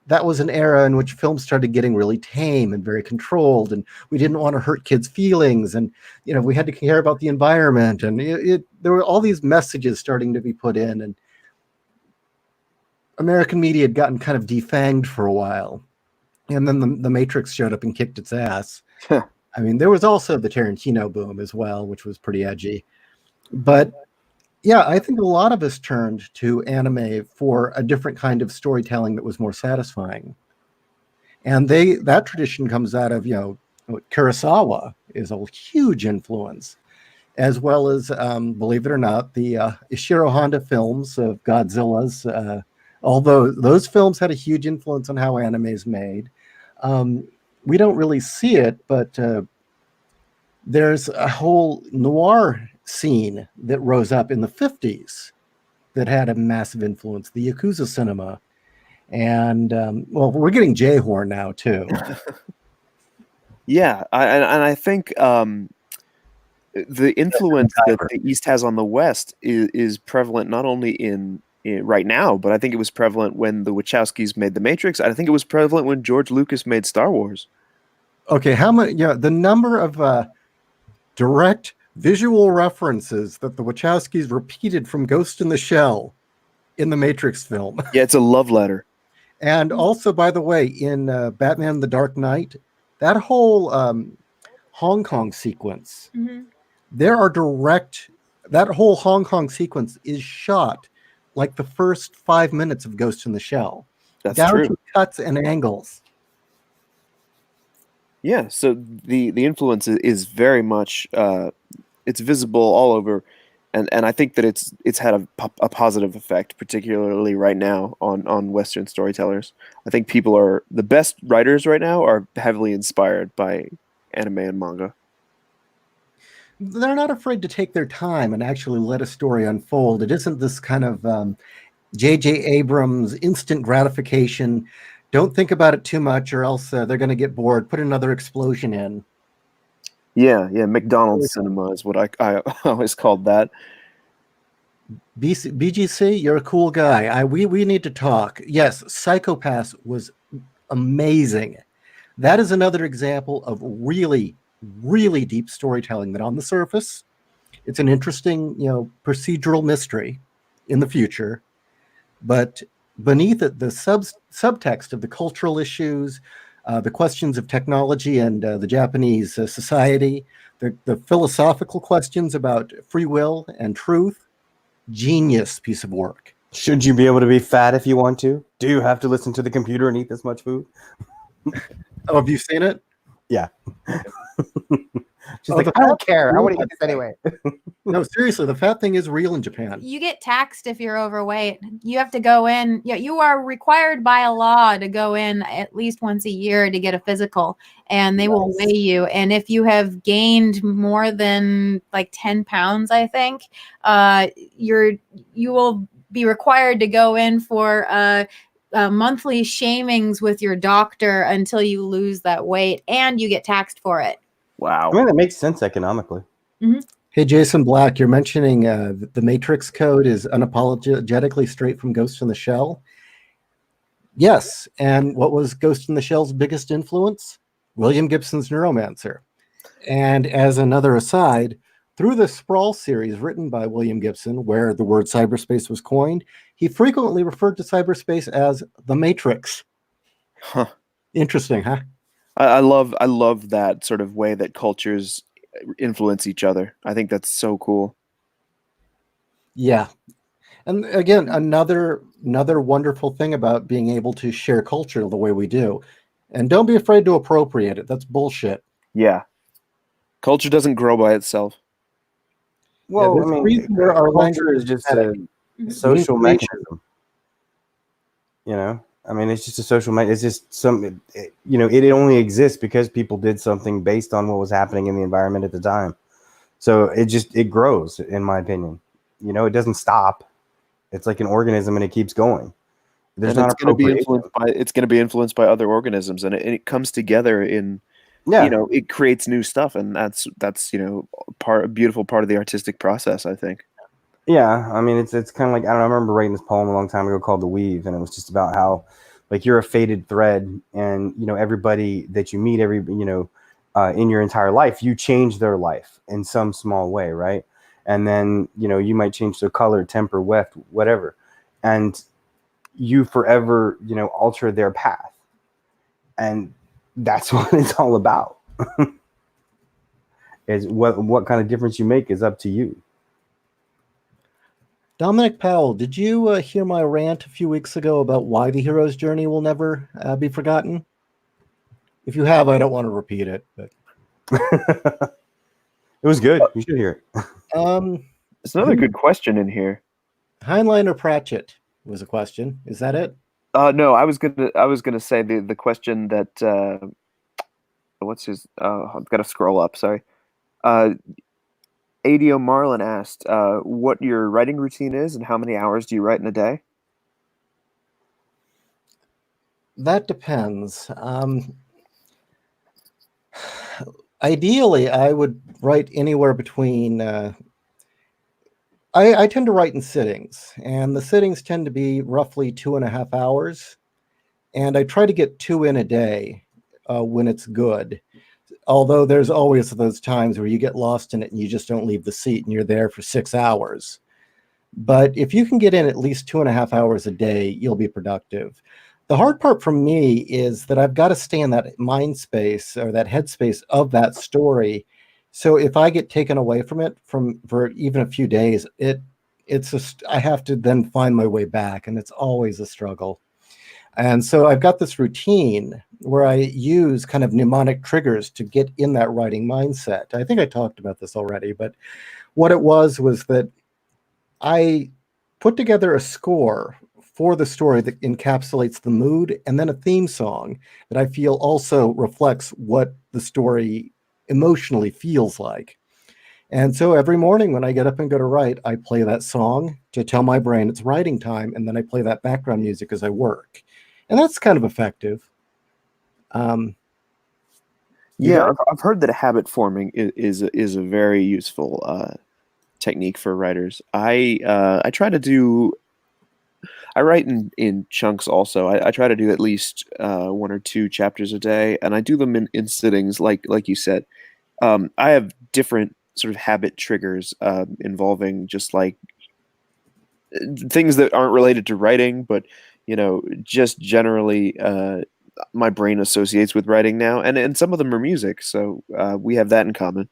that was an era in which films started getting really tame and very controlled, and we didn't want to hurt kids' feelings, and we had to care about the environment, and there were all these messages starting to be put in, and American media had gotten kind of defanged for a while, and then the Matrix showed up and kicked its ass. I mean, there was also the Tarantino boom as well, which was pretty edgy, but yeah, I think a lot of us turned to anime for a different kind of storytelling that was more satisfying. And that tradition comes out of, Kurosawa is a huge influence, as well as, believe it or not, the Ishiro Honda films of Godzilla's, although those films had a huge influence on how anime is made. We don't really see it, but there's a whole noir scene that rose up in the 50s that had a massive influence, the Yakuza cinema. And, we're getting J-horn now, too. Yeah, I think the influence that the East has on the West is prevalent not only in right now, but I think it was prevalent when the Wachowskis made The Matrix. I think it was prevalent when George Lucas made Star Wars. Okay, how much? Yeah, the number of direct visual references that the Wachowskis repeated from Ghost in the Shell in the Matrix film. Yeah, it's a love letter. And also, by the way, in Batman: The Dark Knight, that whole Hong Kong sequence, there are that whole Hong Kong sequence is shot like the first 5 minutes of Ghost in the Shell. That's down true. To cuts and angles. Yeah, so the influence is very much it's visible all over, and I think that it's had a positive effect, particularly right now on Western storytellers. I think the best writers right now are heavily inspired by anime and manga. They're not afraid to take their time and actually let a story unfold. It isn't this kind of J.J. Abrams instant gratification. Don't think about it too much, or else they're going to get bored. Put another explosion in. Yeah, McDonald's cinema is what I always called that. BGC, you're a cool guy. We need to talk. Yes, Psychopaths was amazing. That is another example of really, really deep storytelling that on the surface, it's an interesting, procedural mystery in the future, but beneath it, the subtext of the cultural issues, the questions of technology and the Japanese society, the philosophical questions about free will and truth, genius piece of work. Should you be able to be fat if you want to? Do you have to listen to the computer and eat this much food? Oh, have you seen it? Yeah. She's like, I don't care. I want to eat this anyway. No, seriously, the fat thing is real in Japan. You get taxed if you're overweight. You have to go in. Yeah, you are required by a law to go in at least once a year to get a physical, and they will weigh you. And if you have gained more than like 10 pounds, I think, you will be required to go in for monthly shamings with your doctor until you lose that weight, and you get taxed for it. Wow. I mean, that makes sense economically. Mm-hmm. Hey, Jason Black, you're mentioning the Matrix code is unapologetically straight from Ghost in the Shell. Yes, and what was Ghost in the Shell's biggest influence? William Gibson's Neuromancer. And as another aside, through the Sprawl series written by William Gibson, where the word cyberspace was coined, he frequently referred to cyberspace as the Matrix. Huh. Interesting, huh? I love that sort of way that cultures influence each other. I think that's so cool. Yeah. And again, another wonderful thing about being able to share culture the way we do. And don't be afraid to appropriate it. That's bullshit. Yeah. Culture doesn't grow by itself. Well, Yeah, I mean, reason there are culture is just a social Information. mechanism. I mean, it's just a social mechanism. It's just it only exists because people did something based on what was happening in the environment at the time. So it grows, in my opinion. It doesn't stop. It's like an organism and it keeps going. There's And not it's going to be appropriation. influenced by other organisms, and it comes together in, Yeah. you know, it creates new stuff, and that's you know, a beautiful part of the artistic process, I think. Yeah, I mean, it's kind of like, I don't know, I remember writing this poem a long time ago called "The Weave," and it was just about how, like, you're a faded thread, and you know everybody that you meet, in your entire life, you change their life in some small way, right? And then you might change their color, temper, whatever, and you forever alter their path, and that's what it's all about. Is what kind of difference you make is up to you. Dominic Powell, did you hear my rant a few weeks ago about why the hero's journey will never be forgotten? If you have, I don't want to repeat it. But It was good. You should hear it. There's another good question in here. Heinlein or Pratchett was a question. Is that it? No, I was gonna say the question that what's his? I've got to scroll up. Sorry. ADO Marlin asked what your writing routine is and how many hours do you write in a day? That depends. Ideally, I would write anywhere between. I tend to write in sittings, and the sittings tend to be roughly 2.5 hours. And I try to get 2 in a day when it's good. Although there's always those times where you get lost in it and you just don't leave the seat and you're there for 6 hours. But if you can get in at least 2.5 hours a day, you'll be productive. The hard part for me is that I've got to stay in that mind space or that headspace of that story. So if I get taken away from it for even a few days, it's just I have to then find my way back, and it's always a struggle. And so I've got this routine where I use kind of mnemonic triggers to get in that writing mindset. I think I talked about this already, but what it was that I put together a score for the story that encapsulates the mood, and then a theme song that I feel also reflects what the story emotionally feels like. And so every morning when I get up and go to write, I play that song to tell my brain it's writing time, and then I play that background music as I work. And that's kind of effective. Yeah, I've heard that habit forming is a very useful technique for writers. I try to do. I write in chunks also. I try to do at least 1 or 2 chapters a day, and I do them in sittings, like you said. I have different sort of habit triggers involving just like things that aren't related to writing, but just generally my brain associates with writing now, and some of them are music, so we have that in common.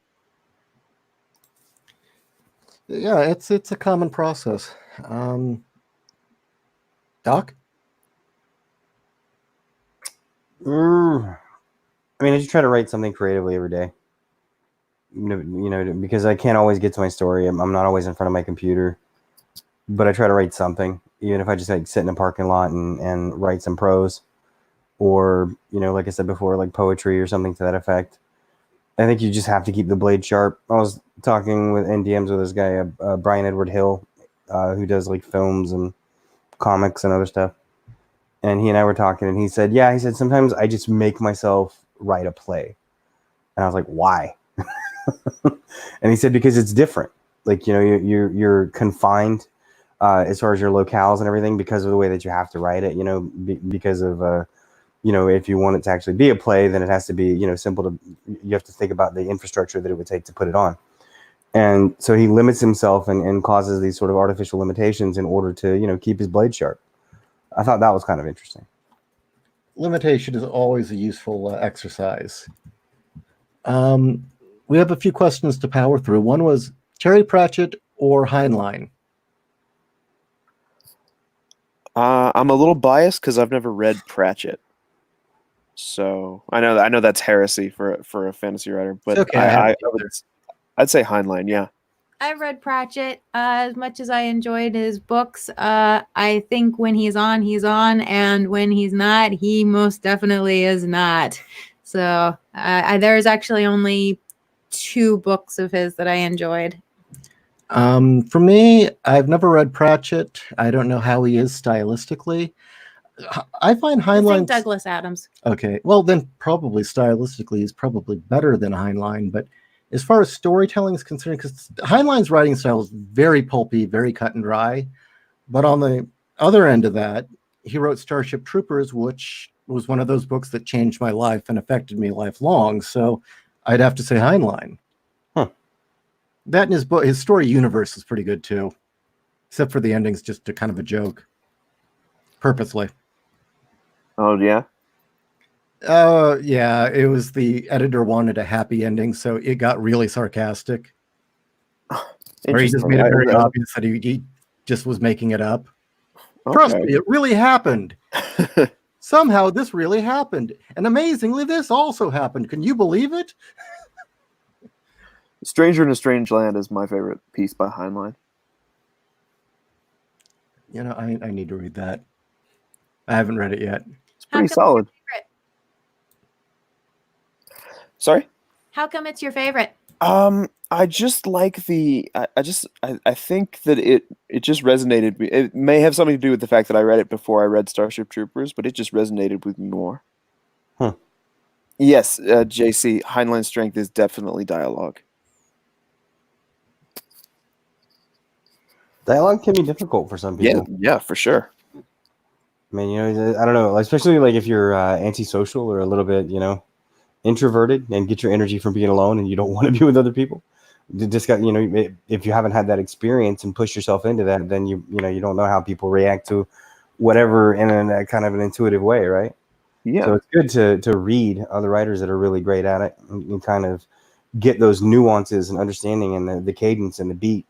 Yeah, it's a common process. Doc? I mean, I just try to write something creatively every day. Because I can't always get to my story. I'm not always in front of my computer, but I try to write something, even if I just like sit in a parking lot and write some prose, or like I said before, like poetry or something to that effect. I think you just have to keep the blade sharp. I was talking with NDMs with this guy, Brian Edward Hill, who does like films and comics and other stuff. And he and I were talking, and he said, sometimes I just make myself write a play. And I was like, why? And he said, because it's different. Like, you're confined as far as your locales and everything because of the way that you have to write it, because of, if you want it to actually be a play, then it has to be, simple to, you have to think about the infrastructure that it would take to put it on. And so he limits himself and causes these sort of artificial limitations in order to, keep his blade sharp. I thought that was kind of interesting. Limitation is always a useful exercise. We have a few questions to power through. One was Terry Pratchett or Heinlein? I'm a little biased because I've never read Pratchett, so I know that's heresy for a fantasy writer, but okay, I'd say Heinlein. Yeah. I've read Pratchett as much as I enjoyed his books. I think when he's on, and when he's not, he most definitely is not. So there's actually only 2 books of his that I enjoyed. For me, I've never read Pratchett. I don't know how he is stylistically. I find I think Heinlein's Douglas Adams. okay. Well, then probably stylistically he's probably better than Heinlein, but as far as storytelling is concerned, because Heinlein's writing style is very pulpy, very cut and dry. But on the other end of that, he wrote Starship Troopers, which was one of those books that changed my life and affected me lifelong. So I'd have to say Heinlein. Huh. That and his book, his story universe is pretty good too, except for the ending's just a kind of a joke, purposely. Oh yeah. Yeah, it was the editor wanted a happy ending, so it got really sarcastic. Or he just made it very obvious that he just was making it up. Okay. Trust me, it really happened. Somehow this really happened. And amazingly, this also happened. Can you believe it? Stranger in a Strange Land is my favorite piece by Heinlein. You know, I need to read that. I haven't read it yet. It's pretty solid. Sorry? How come it's your favorite? I just like the. I think that it just resonated. It may have something to do with the fact that I read it before I read Starship Troopers, but it just resonated with me more. Huh. Yes, JC, Heinlein's strength is definitely dialogue. Dialogue can be difficult for some people. Yeah, for sure. I mean, you know, I don't know, especially like if you're antisocial or a little bit, you know, introverted and get your energy from being alone and you don't want to be with other people. You just got, you know, if you haven't had that experience and push yourself into that, then you know, you don't know how people react to whatever in a kind of an intuitive way, right? Yeah. So it's good to read other writers that are really great at it and kind of get those nuances and understanding and the cadence and the beat.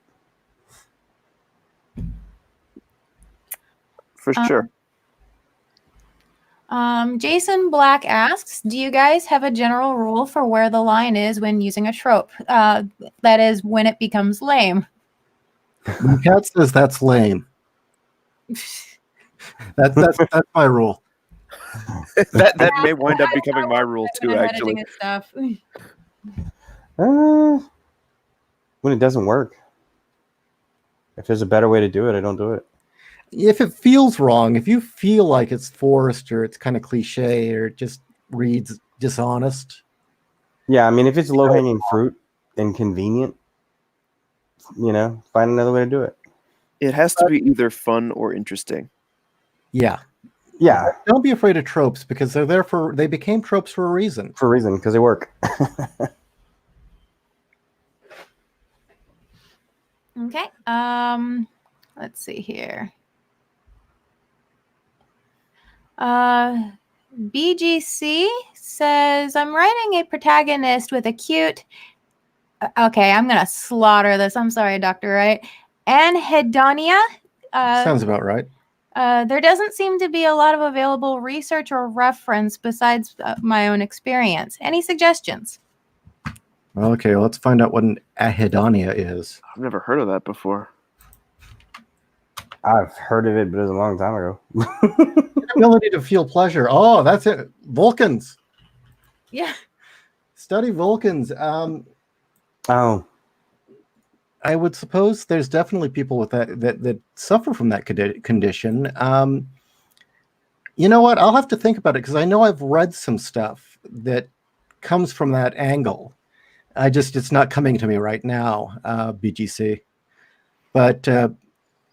For sure. Jason Black asks, do you guys have a general rule for where the line is when using a trope? That is, when it becomes lame. When Kat says that's lame. That's my rule. that may wind up becoming my rule too, actually. Stuff. When it doesn't work. If there's a better way to do it, I don't do it. If it feels wrong, if you feel like it's forced or it's kind of cliche or it just reads dishonest. Yeah, I mean, if it's low-hanging fruit and convenient, you know, find another way to do it. It has to be either fun or interesting. Yeah. Yeah. Don't be afraid of tropes because they became tropes for a reason. For a reason, because they work. Okay. Let's see here. BGC says, I'm writing a protagonist with a cute. Okay, I'm gonna slaughter this. I'm sorry, Dr. Wright. Anhedonia. Sounds about right. There doesn't seem to be a lot of available research or reference besides my own experience. Any suggestions? Okay, let's find out what an ahedonia is. I've never heard of that before. I've heard of it, but it was a long time ago. Ability to feel pleasure. Oh, that's it. Vulcans. Yeah. Study Vulcans. Oh. I would suppose there's definitely people with that suffer from that condition. You know what? I'll have to think about it because I know I've read some stuff that comes from that angle. It's not coming to me right now, BGC. But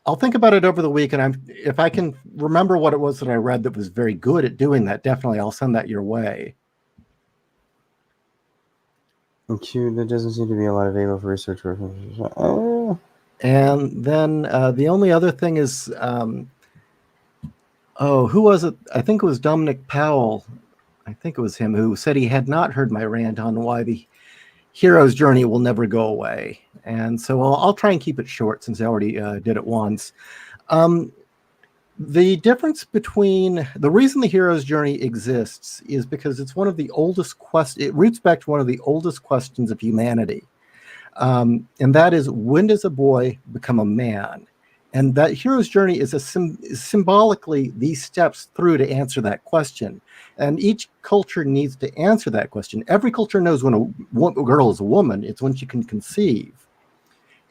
I'll think about it over the week, and if I can remember what it was that I read that was very good at doing that, definitely I'll send that your way. Cute. There doesn't seem to be a lot available for research. And then the only other thing is, who was it? I think it was Dominic Powell. I think it was him who said he had not heard my rant on why the hero's journey will never go away. And so I'll try and keep it short since I already did it once. The difference between the reason the hero's journey exists is because it's one of the oldest questions. It roots back to one of the oldest questions of humanity. And that is, when does a boy become a man? And that hero's journey is symbolically these steps through to answer that question. And each culture needs to answer that question. Every culture knows when a girl is a woman, it's when she can conceive.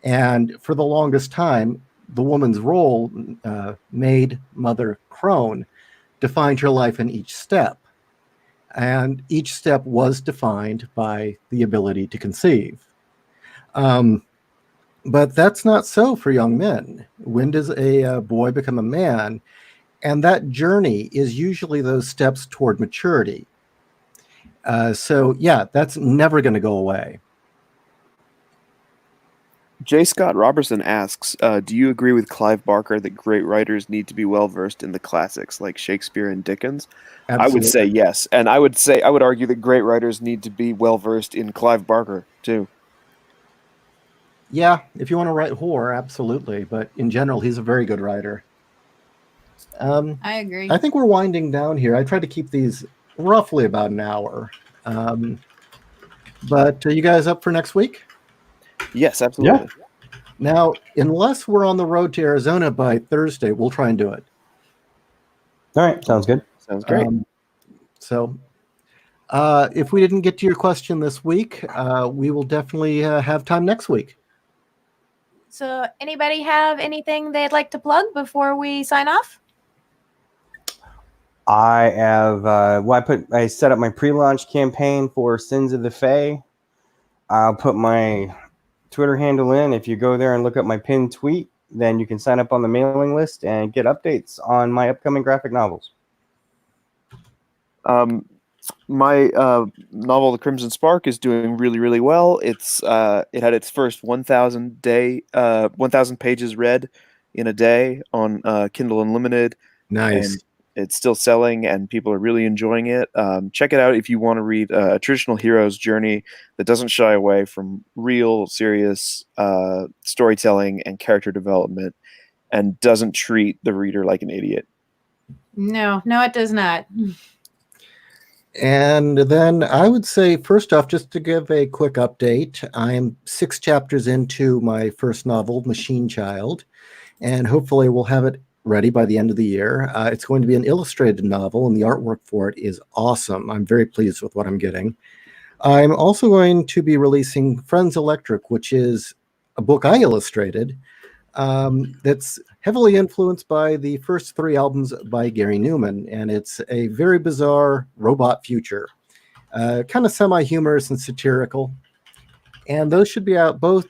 And for the longest time, the woman's role, maid, mother, crone, defined your life in each step. And each step was defined by the ability to conceive. But that's not so for young men. When does a boy become a man? And that journey is usually those steps toward maturity. So yeah, that's never going to go away. J. Scott Robertson asks, do you agree with Clive Barker that great writers need to be well-versed in the classics like Shakespeare and Dickens? Absolutely. I would say yes. And I would argue that great writers need to be well-versed in Clive Barker, too. Yeah, if you want to write horror, absolutely. But in general, he's a very good writer. I agree. I think we're winding down here. I try to keep these roughly about an hour. But are you guys up for next week? Yes, absolutely. Yeah. Now, unless we're on the road to Arizona by Thursday, we'll try and do it. All right, sounds good. Sounds great. So if we didn't get to your question this week, we will definitely have time next week. So anybody have anything they'd like to plug before we sign off? I have I set up my pre-launch campaign for Sins of the Fae. I'll put my Twitter handle in. If you go there and look up my pinned tweet, then you can sign up on the mailing list and get updates on my upcoming graphic novels. My novel, The Crimson Spark, is doing really, really well. It had its first 1,000 pages read in a day on Kindle Unlimited. Nice. And it's still selling, and people are really enjoying it. Check it out if you want to read a traditional hero's journey that doesn't shy away from real, serious storytelling and character development, and doesn't treat the reader like an idiot. No, it does not. And then I would say, first off, just to give a quick update, I'm 6 chapters into my first novel, Machine Child, and hopefully we'll have it ready by the end of the year. It's going to be an illustrated novel, and the artwork for it is awesome. I'm very pleased with what I'm getting. I'm also going to be releasing Friends Electric, which is a book I illustrated that's heavily influenced by the first 3 albums by Gary Newman, and it's a very bizarre robot future, kind of semi-humorous and satirical. And those should be out both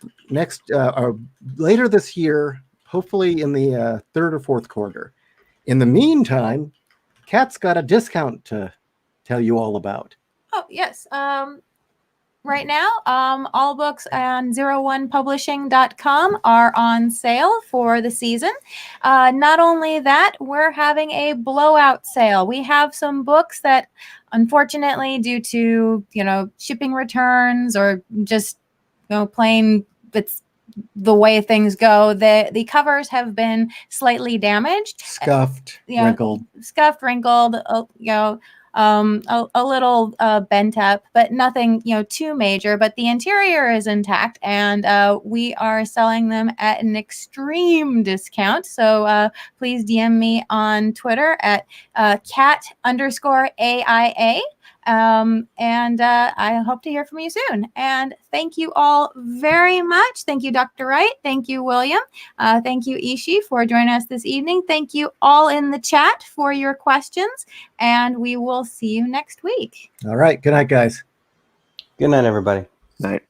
later this year, hopefully in the 3rd or 4th quarter. In the meantime, Kat's got a discount to tell you all about. Oh, yes. Right now, all books on 01publishing.com are on sale for the season. Not only that, we're having a blowout sale. We have some books that, unfortunately, due to, shipping returns or just, plain, it's the way things go, the covers have been slightly damaged, scuffed, wrinkled, a little bent up, but nothing too major. But the interior is intact, and we are selling them at an extreme discount. So please DM me on Twitter at cat_AIA. And I hope to hear from you soon. And thank you all very much. Thank you, Dr. Wright. Thank you, William. Thank you, Ishi, for joining us this evening. Thank you all in the chat for your questions. And we will see you next week. All right. Good night, guys. Good night, everybody. Night.